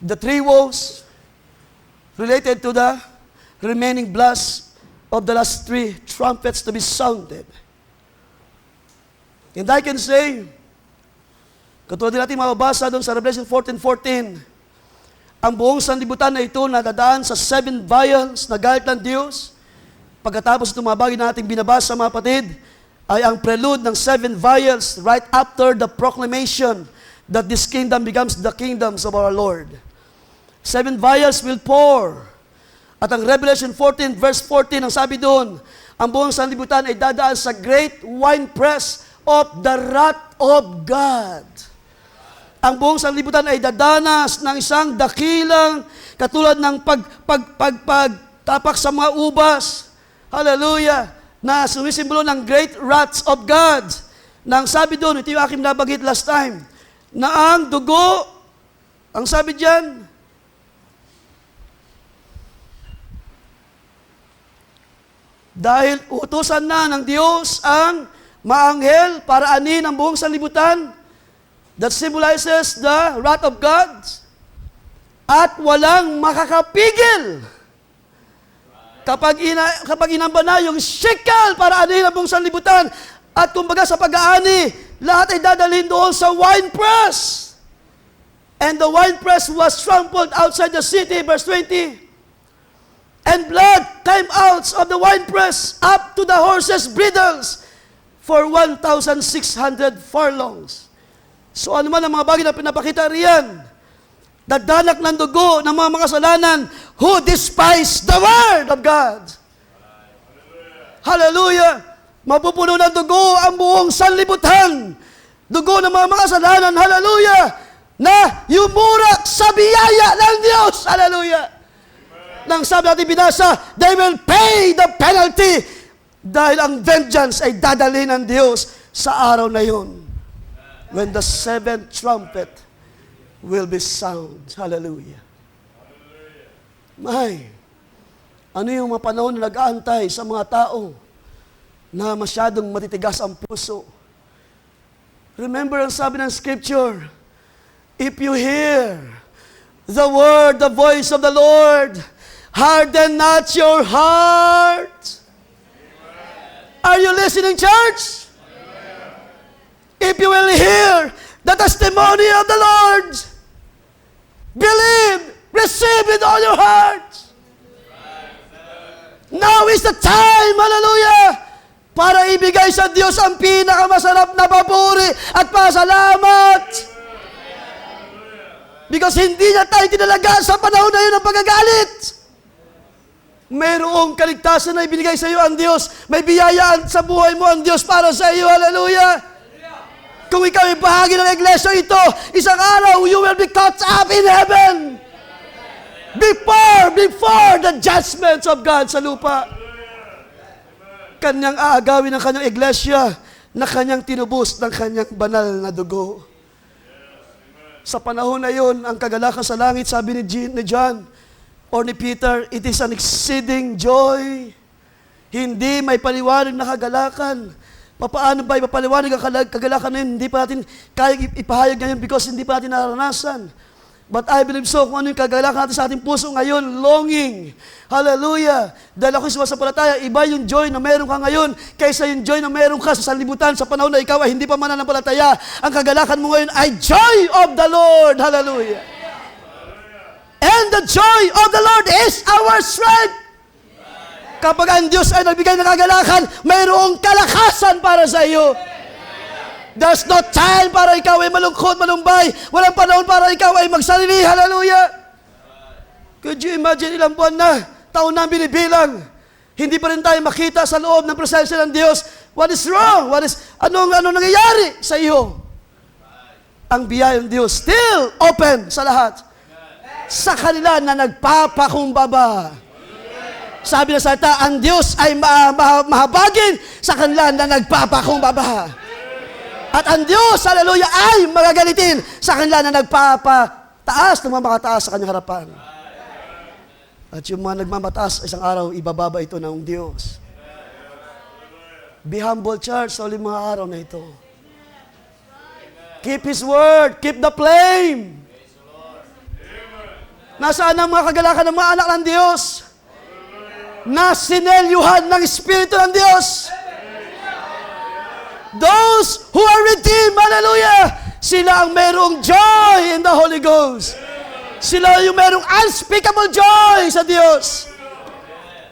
the 3 woes related to the remaining blast of the last 3 trumpets to be sounded. And I can say, katulad din natin mababasa doon sa Revelation 14:14, ang buong sanlibutan na ito nadadaan sa 7 vials na galit ng Diyos. Pagkatapos itong mga bagay na ating binabasa, mga kapatid, ay ang prelude ng 7 vials right after the proclamation that this kingdom becomes the kingdoms of our Lord. 7 vials will pour. At ang Revelation 14 verse 14, ang sabi doon, ang buong sanlibutan ay dadaan sa great winepress of the wrath of God. Ang buong sanlibutan ay dadanas ng isang dakilang katulad ng pagtapak sa mga ubas. Hallelujah! Na sumisimbolo ng great wrath of God. Nang sabi doon, ito yung aking nabagit last time, na ang dugo, ang sabi diyan, dahil utusan na ng Diyos ang maanghel para anin ang buong sanlibutan, that symbolizes the wrath of God, at walang makakapigil kapag inamba na yung shekel para anin ang buong sanlibutan, at kumbaga sa pag-aani, lahat ay dadalhin doon sa winepress. And the winepress was trampled outside the city, verse 20. And blood came out of the winepress up to the horses' bridles for 1,600 furlongs. So ano man ang mga bagay na pinapakita riyan, dadanak ng dugo ng mga makasalanan who despise the word of God. Hallelujah! Mapupuno ng dugo ang buong sanlibutan. Dugo ng mga makasalanan, hallelujah, na yumurak sa biyaya ng Diyos. Hallelujah! Nang sabi natin binasa, they will pay the penalty dahil ang vengeance ay dadalhin ng Diyos sa araw na yun. When the 7th trumpet will be sound. Hallelujah. May, ano yung mga panahon na nag-aantay sa mga tao na masyadong matitigas ang puso? Remember ang sabi ng Scripture, if you hear the word, the voice of the Lord, harden not your heart. Are you listening, church? If you will hear the testimony of the Lord, believe, receive with all your heart. Now is the time, hallelujah, para ibigay sa Diyos ang pinakamasarap na papuri at pasalamat. Because hindi niya tayo tinalaga sa panahon na yun ng pagagalit. Mayroong kaligtasan na ibinigay sa iyo ang Diyos. May biyayaan sa buhay mo ang Diyos para sa iyo. Hallelujah! Kung ikaw ay bahagi ng iglesia ito, isang araw, you will be caught up in heaven. Before the judgments of God sa lupa. Kanyang aagawin ng kanyang iglesia na kanyang tinubos ng kanyang banal na dugo. Sa panahon na yon, ang kagalakan sa langit, sabi ni John, or ni Peter, it is an exceeding joy. Hindi may paliwanag na kagalakan. Paano ba ipapaliwanag ang kagalakan na yun? Hindi pa natin kaya ipahayag ngayon because hindi pa natin naranasan. But I believe so, kung ano yung kagalakan natin sa ating puso ngayon, longing. Hallelujah! Dahil ako'y sumasampalataya, iba yung joy na meron ka ngayon kaysa yung joy na meron ka sa sanlibutan sa panahon na ikaw ay hindi pa mananampalataya. Ang kagalakan mo ngayon ay joy of the Lord. Hallelujah! And the joy of the Lord is our strength. Kapag ang Diyos ay nagbigay ng kagalakan, mayroong kalakasan para sa iyo. There's no time para ikaw ay malungkot, malumbay. Walang panahon para ikaw ay magsarili. Hallelujah! Could you imagine ilang buwan na, taon na binibilang, hindi pa rin tayo makita sa loob ng presensya ng Diyos. What is wrong? Anong nangyayari sa iyo? Ang biyaya ng Diyos still open sa lahat. Sa kanila na nagpapakumbaba. Sabi na salita, ang Diyos ay mahabagin sa kanila na nagpapakumbaba. At ang Diyos, hallelujah, ay magagalitin sa kanila na nagpapataas, nagmamataas sa kanyang harapan. At yung mga nagmamataas, isang araw, ibababa ito ng Diyos. Be humble, church, sa uling mga araw na ito. Keep His word, keep the flame. Nasaan ang mga kagalakan ng mga anak ng Diyos? Na sinelyuhan ng Espiritu ng Diyos. Those who are redeemed, hallelujah, sila ang mayroong joy in the Holy Ghost. Sila yung mayroong unspeakable joy sa Diyos.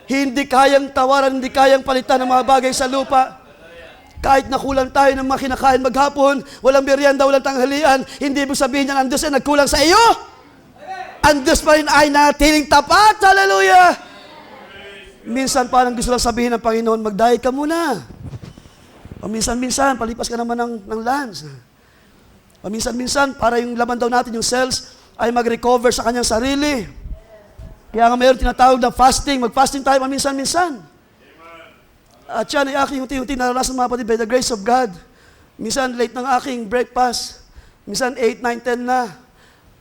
Hindi kayang tawaran, hindi kayang palitan ng mga bagay sa lupa. Kahit nakulang tayo ng mga kinakain maghapon, walang merienda, walang tanghalian, hindi ibig sabihin niya ang Diyos ay nagkulang sa iyo. Ang Diyos pa rin ay natiling tapat, hallelujah. Minsan parang gusto lang sabihin ng Panginoon, mag-diet ka muna. Paminsan-minsan, palipas ka naman ng lunch. Paminsan-minsan, para yung laman daw natin, yung cells, ay mag-recover sa kanyang sarili. Kaya nga mayroon tinatawag na fasting. Mag-fasting tayo paminsan-minsan. At yan ay aking unti-unti naranasan mga kapatid by the grace of God. Minsan late ng aking breakfast. Minsan 8, 9, 10 na.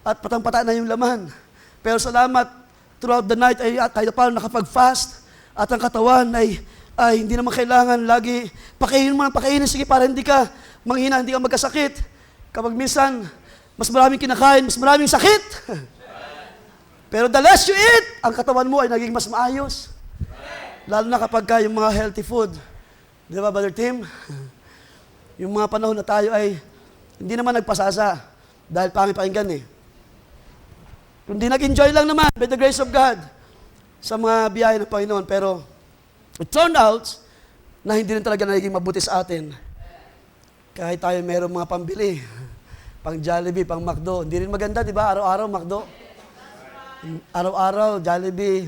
At patang-pata na yung laman. Pero salamat, throughout the night ay kahit paano nakapag-fast. At ang katawan ay hindi naman kailangan lagi pakainin, sige para hindi ka manghina, hindi ka magkasakit. Kapag minsan, mas maraming kinakain, mas maraming sakit. Pero the less you eat, ang katawan mo ay naging mas maayos. Lalo na kapag yung mga healthy food. Di ba, Brother Tim? Yung mga panahon na tayo ay hindi naman nagpasasa dahil pangit pakinggan eh. Kundi nag-enjoy lang naman by the grace of God sa mga biyaya ng Panginoon. Pero it turned out na hindi rin talaga naging mabuti sa atin. Kahit tayo mayroong mga pambili, pang Jollibee, pang McDo. Hindi rin maganda, di ba? Araw-araw McDo. Araw-araw Jollibee.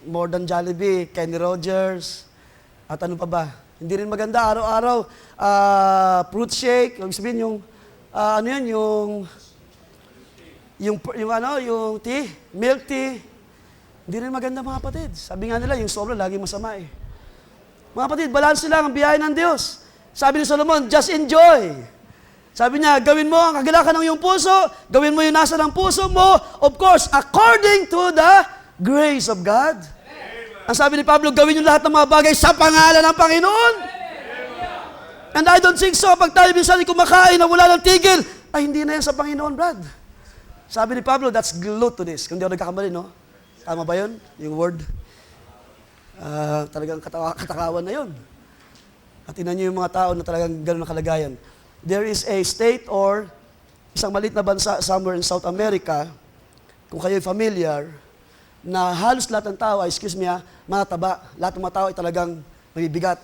More than Jollibee, Kenny Rogers. At ano pa ba? Hindi rin maganda. Araw-araw fruit shake. Ibig sabihin yung, yung tea, milk tea. Hindi rin maganda mga kapatid. Sabi nga nila, yung sobra laging masama eh. Mga kapatid, balance lang ang biyaya ng Diyos. Sabi ni Solomon, just enjoy. Sabi niya, gawin mo ang kagalakan ng iyong puso, gawin mo yung nasa ng puso mo, of course, according to the grace of God. Amen. Ang sabi ni Pablo, gawin yung lahat ng mga bagay sa pangalan ng Panginoon. Amen. And I don't think so, pag tayo minsan kumakain na wala ng tigil, ay hindi na yan sa Panginoon, Brad. Sabi ni Pablo, that's glued to this. Kung di ako nagkakamali, no? Tama ba yun? Yung word? Talagang katakawan na yun. At tingnan niyo yung mga tao na talagang gano'n na kalagayan. There is a state or isang maliit na bansa somewhere in South America, kung kayo'y familiar, na halos lahat ng tao ay, mataba. Lahat ng mga tao ay talagang mabibigat.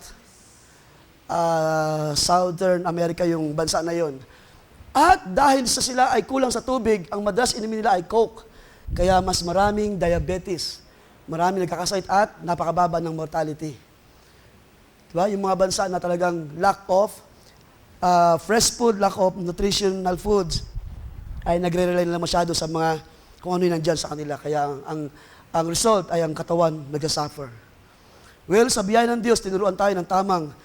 Southern America yung bansa na yon. At dahil sa sila ay kulang sa tubig, ang madalas inumin nila ay Coke. Kaya mas maraming diabetes, maraming nagkakasakit at napakababa ng mortality. Diba? Yung mga bansa na talagang lack of fresh food, lack of nutritional foods, ay nagre-rely nila masyado sa mga kung ano yung nandyan sa kanila. Kaya ang result ay ang katawan nag-suffer. Well, sa biyaya ng Diyos, tinuruan tayo ng tamang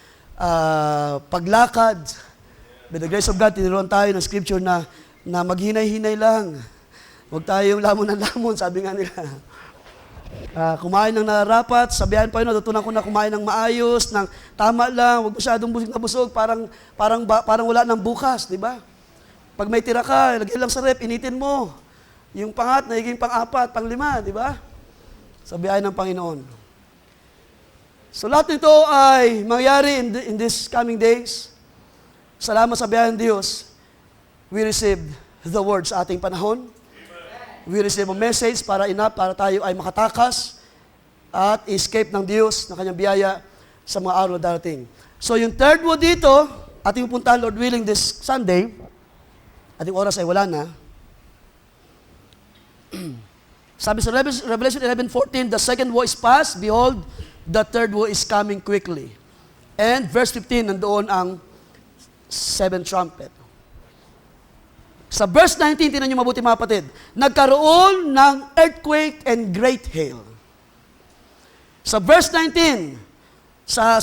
paglakad. By the grace of God, tinuruan tayo ng scripture na maghinay-hinay lang. Huwag tayong lamon ng lamon, sabi nga nila. Kumain ng nararapat, sabihan pa yun, natutunan ko na kumain ng maayos, ng tama lang, huwag masyadong busog na busog, parang wala ng bukas, di ba? Pag may tira ka, lagyan lang sa rep, initin mo. Yung pangat, nagiging pang-4, pang-5, di ba? Sabihan ng Panginoon. So lahat nito ay mangyari in this coming days. Salamat sa biyaya ng Diyos, we received the word sa ating panahon. We receive a message para tayo ay makatakas at escape ng Diyos, ng kanyang biyaya sa mga araw na darating. So yung third word dito, ating pupuntahan, Lord willing, this Sunday. Ating oras ay wala na. Sabi sa Revelation 11:14, the second woe is past, behold, the third woe is coming quickly. And verse 15, nandoon ang seventh trumpet. Sa verse 19, tinan nyo mabuti mga kapatid, nagkaroon ng earthquake and great hail. Sa verse 19, sa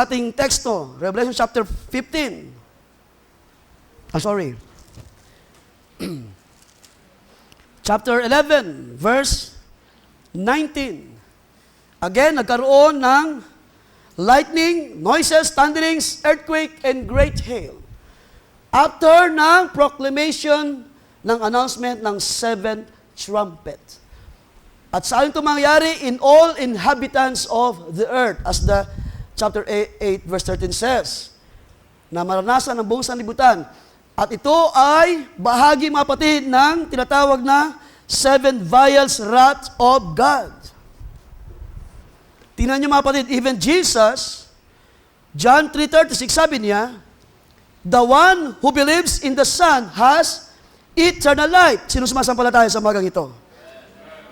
ating teksto, Revelation chapter 15, chapter 11, verse 19. Again, nagkaroon ng lightning, noises, thunderings, earthquake, and great hail. After ng proclamation ng announcement ng seventh trumpet. At saan ito mangyari? In all inhabitants of the earth, as the chapter 8 verse 13 says, na maranasan ng buong sanlibutan. At ito ay bahagi, mga kapatid, ng tinatawag na seven vials wrath of God. Tingnan niyo mga kapatid, even Jesus, John 3:36, sabi niya, the one who believes in the Son has eternal life. Sino sumasampalataya sa magang ito?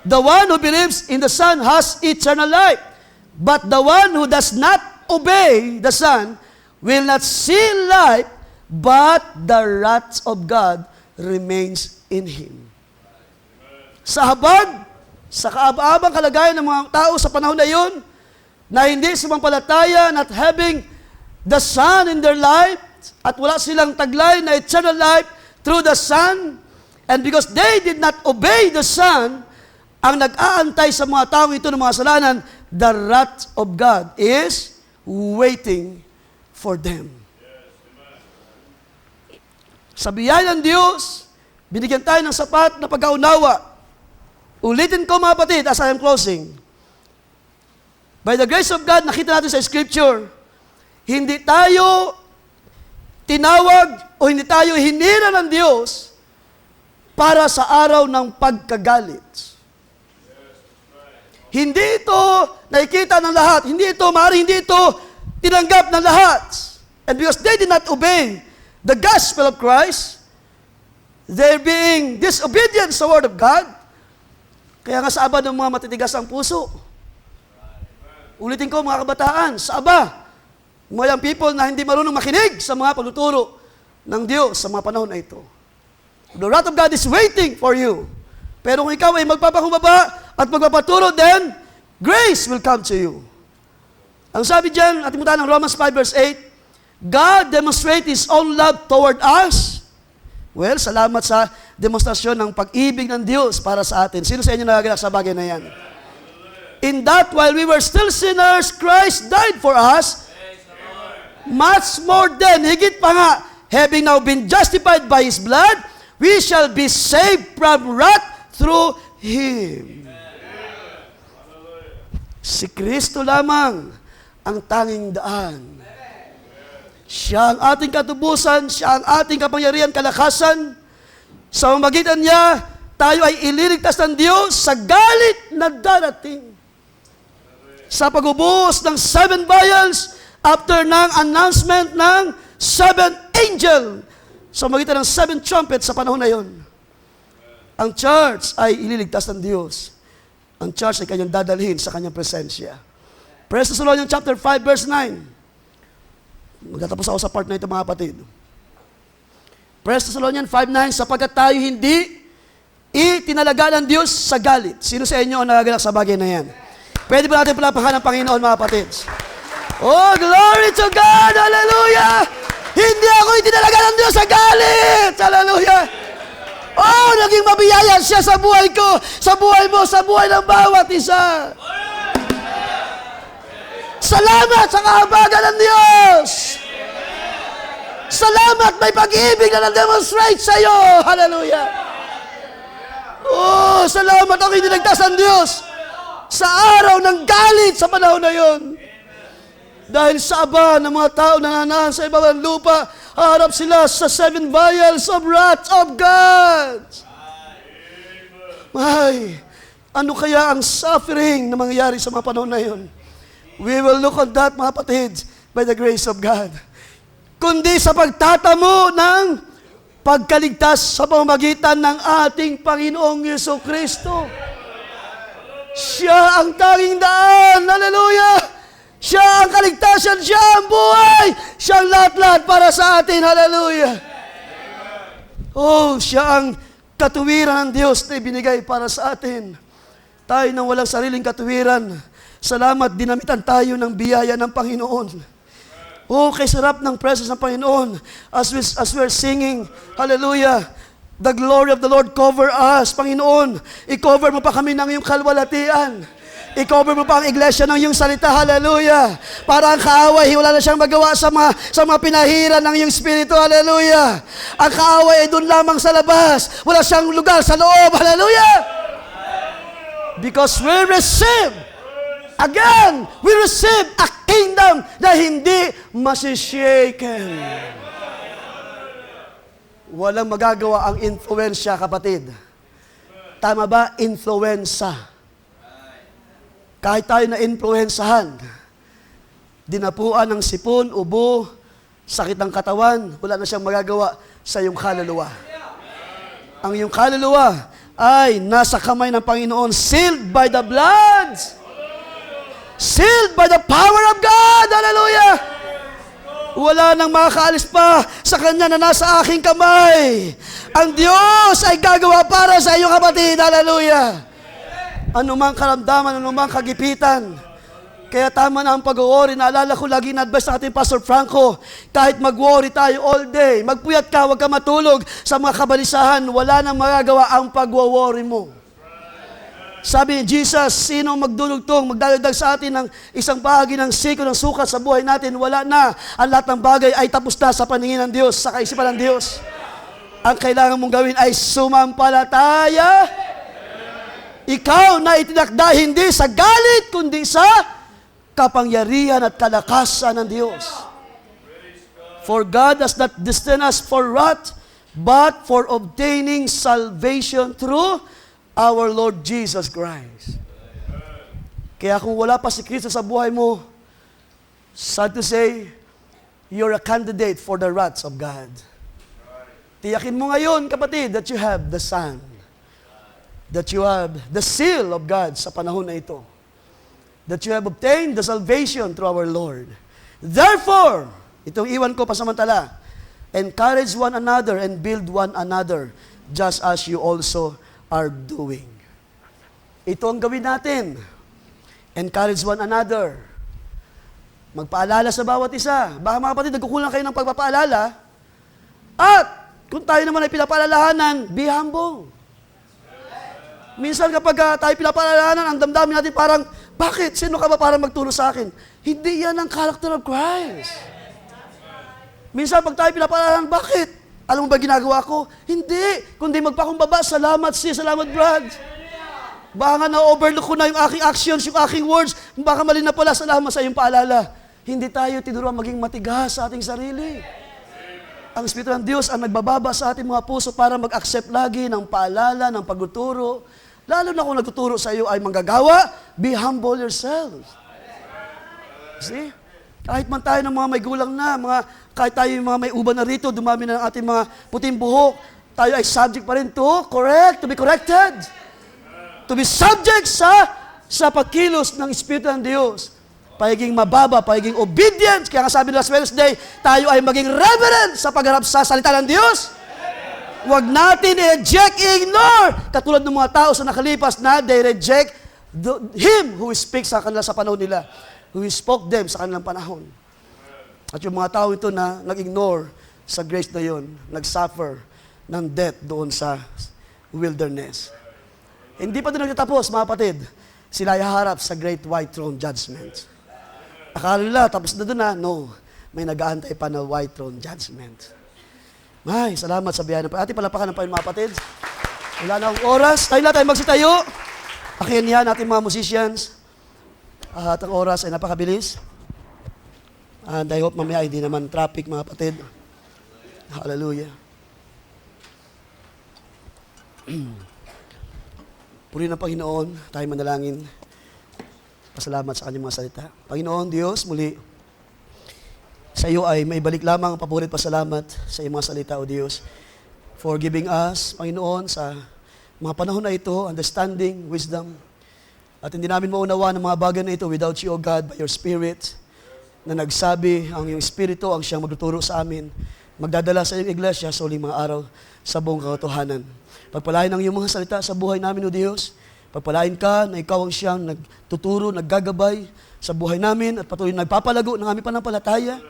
The one who believes in the Son has eternal life. But the one who does not obey the Son will not see life, but the wrath of God remains in him. Sa habag, sa kaaba-abang kalagayan ng mga tao sa panahon na yun, na hindi sumampalataya, not having the Son in their life, at wala silang taglay na eternal life through the Son, and because they did not obey the Son, ang nag-aantay sa mga taong ito ng mga kasalanan, the wrath of God is waiting for them. Sa biyaya ng Diyos, binigyan tayo ng sapat na pagkaunawa. Ulitin ko mga kapatid, as I am closing. By the grace of God, nakita natin sa Scripture, hindi tayo tinawag o hindi tayo hinira ng Diyos para sa araw ng pagkagalit. Hindi ito nakikita ng lahat. Maaaring hindi ito tinanggap ng lahat. And because they did not obey the gospel of Christ, they're being disobedient sa word of God. Kaya nga sa aba ng mga matitigas ang puso. Ulitin ko mga kabataan, sa aba, mga young people na hindi marunong makinig sa mga panuturo ng Diyos sa mga panahon na ito. The wrath of God is waiting for you. Pero kung ikaw ay magpapakumbaba at magpapaturo, then grace will come to you. Ang sabi dyan, ating mutahan ng Romans 5 verse 8, God demonstrates His own love toward us. Well, salamat sa demonstrasyon ng pag-ibig ng Diyos para sa atin. Sino sa inyo nagagalak sa bagay na yan? In that while we were still sinners, Christ died for us. Much more than, higit pa nga, having now been justified by His blood, we shall be saved from wrath through Him. Si Kristo lamang ang tanging daan. Siya ang ating katubusan, siya ang ating kapangyarihan, kalakasan. Sa pamamagitan niya, tayo ay ililigtas ng Diyos sa galit na darating. Sa pag-ubos ng seven vials, after ng announcement ng seven angel, sa pamamagitan ng seven trumpets sa panahon na yon, ang church ay ililigtas ng Diyos. Ang church ay kanyang dadalhin sa kanyang presensya. 1 Thessalonians chapter 5 verse 9. Magtatapos ako sa part na ito mga kapatid. 1 Thessalonians 5:9, sapagkat tayo hindi itinalaga ng Diyos sa galit. Sino sa inyo ang nagagalak sa bagay na yan? Pwede ba natin palapakan ng Panginoon mga kapatid? Oh, glory to God! Hallelujah! Hindi ako itinalaga ng Diyos sa galit! Hallelujah! Oh, naging mabiyaya siya sa buhay ko, sa buhay mo, sa buhay ng bawat isa. Salamat sa kahabagan ng Diyos. Salamat, may pag-ibig na na-demonstrate sa iyo. Hallelujah. Oh, salamat ako itinagtas ng Diyos sa araw ng galit sa panahon na yon. Dahil sa aba ng mga tao na nananahan sa ibabang lupa, harap sila sa seven vials of wrath of God. Ay, ano kaya ang suffering na mangyayari sa mga panahon na yon? We will look on that, mga kapatid, by the grace of God. kundi sa pagtatamo ng pagkaligtas sa pamamagitan ng ating Panginoong Jesucristo. Siya ang tanging daan. Hallelujah! Siya ang kaligtasan, siya ang buhay, siya ang lahat-lahat para sa atin. Hallelujah! Oh, siya ang katuwiran ng Diyos na ibinigay para sa atin. Tayo nang walang sariling katuwiran, salamat, dinamitan tayo ng biyaya ng Panginoon. Oh, kay sarap ng presence ng Panginoon as we're singing, hallelujah, the glory of the Lord cover us. Panginoon, i-cover mo pa kami ng iyong kalwalatian. I-cover mo pa ang iglesia ng iyong salita, hallelujah. Para ang kaaway, wala na siyang magawa sa mga pinahiran ng iyong spirito, hallelujah. Ang kaaway ay doon lamang sa labas. Wala siyang lugar sa loob, hallelujah. Because we receive, again, we receive a kingdom na hindi masishaken. Walang magagawa ang influensya, kapatid. Tama ba? Influenza. Kahit tayo na influensahan, dinapuan ng sipon, ubo, sakit ng katawan, wala na siyang magagawa sa iyong kaluluwa. Ang iyong kaluluwa ay nasa kamay ng Panginoon, sealed by the blood. Sealed by the power of God. Hallelujah! Wala nang makakaalis pa sa Kanya na nasa aking kamay. Ang Diyos ay gagawa para sa iyo, kapatid. Hallelujah! Anumang karamdaman, anumang kagipitan. Kaya tama na ang pag-worry. Naalala ko lagi na-advise sa ating Pastor Franco, kahit mag-worry tayo all day, magpuyat ka, huwag ka matulog sa mga kabalisahan, wala nang magagawa ang pag-worry mo. Sabi ni Jesus, sino magdulugtong, magdadagdag sa atin ng isang bahagi ng siko ng sukat sa buhay natin, wala na. Ang lahat ng bagay ay tapos na sa paningin ng Diyos, sa kaisipan ng Diyos. Ang kailangan mong gawin ay sumampalataya. Ikaw na itinakda hindi sa galit, kundi sa kapangyarihan at kalakasan ng Diyos. For God does not destined us for wrath, but for obtaining salvation through our Lord Jesus Christ. Kaya kung wala pa si Kristo sa buhay mo, sad to say, you're a candidate for the wrath of God. Tiyakin mo ngayon, kapatid, that you have the Son, that you have the seal of God sa panahon na ito, that you have obtained the salvation through our Lord. Therefore, itong iwan ko pasamantala, encourage one another and build one another, just as you also are doing. Ito ang gawin natin. Encourage one another. Magpaalala sa bawat isa. Baka mga kapatid, nagkukulang kayo ng pagpapaalala. At kung tayo naman ay pinapaalalahanan, be humble. Minsan kapag tayo pinapaalalahanan, ang damdamin natin parang, bakit? Sino ka ba para magturo sa akin? Hindi yan ang character of Christ. Minsan pag tayo pinapaalalahanan, bakit? Alam mo ba ginagawa ko? Hindi. Kundi magpakumbaba, salamat sis, salamat Brad. Baka nga na-overlook ko na yung aking actions, yung aking words. Baka mali na pala, salamat sa iyong paalala. Hindi tayo tinuruan maging matigas sa ating sarili. Ang Espiritu ng Diyos ang nagbababa sa ating mga puso para mag-accept lagi ng paalala, ng pagtuturo. Lalo na kung nagtuturo sa iyo ay manggagawa, be humble yourselves. See? Kahit man tayo ng mga may gulang na, kahit tayo yung mga may uban na rito, dumami na ang ating mga puting buhok, tayo ay subject pa rin to be corrected. To be subject sa pagkilos ng Espiritu ng Diyos. Pagiging mababa, pagiging obedient. Kaya nga sabi last Wednesday, tayo ay maging reverent sa pagharap sa salita ng Diyos. Huwag natin i-reject, i-ignore. Katulad ng mga tao sa nakalipas na they reject Him who speaks sa kanila sa panahon nila. Who spoke them sa kanilang panahon. At yung mga tao ito na nag-ignore sa grace na yon, nag-suffer ng death doon sa wilderness. Hindi pa doon nagtatapos, mga kapatid. Sila ay haharap sa great white throne judgment. Akala nila, tapos na doon na. No, may nag-aantay pa na white throne judgment. Ay, salamat sa biyaya ng Panginoon. Ating palapakan ng Panginoon, mga kapatid. Wala na akong oras. Tayo na tayo magsitayo. Akin yan, ating mga musicians. At ang oras ay napakabilis. And I hope mamaya hindi naman traffic, mga kapatid. Hallelujah. Puri ng Panginoon, tayo manalangin. Pasalamat sa kanyang mga salita. Panginoon Diyos, muli, sa iyo ay may balik lamang ang paborit pasalamat sa iyong mga salita, O Diyos, for giving us, Panginoon, sa mga panahon na ito, understanding, wisdom, at hindi namin maunawa ng mga bagay na ito without you, O God, by your Spirit, na nagsabi, ang iyong Espiritu ang siyang magtuturo sa amin, magdadala sa iyong iglesia sa uling mga araw sa buong katotohanan. Pagpalain ang iyong mga salita sa buhay namin, O Diyos. Pagpalain ka na ikaw ang siyang nagtuturo, naggagabay sa buhay namin at patuloy nagpapalago ng aming panampalataya,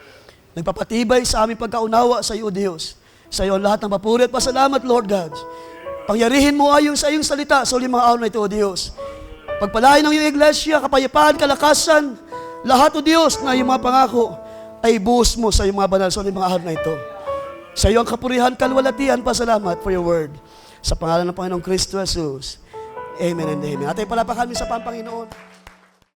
nagpapatibay sa aming pagkaunawa sa iyo, O Diyos. Sa iyo ang lahat ng papuri at pasalamat, Lord God. Pangyarihin mo ayon sa iyong salita sa uling mga araw na ito, O Diyos. Pagpalain ang iyong iglesia, kapayapaan, kalakasan, lahat, O Diyos, na iyong mga pangako ay ibuhos mo sa iyong mga banal sa uling mga araw na ito. Sa iyo ang kapurihan, kalwalatian, pasalamat for your word. Sa pangalan ng Panginoong Kristo Jesus. Amen and amen. At ay palapakan sa Panginoon.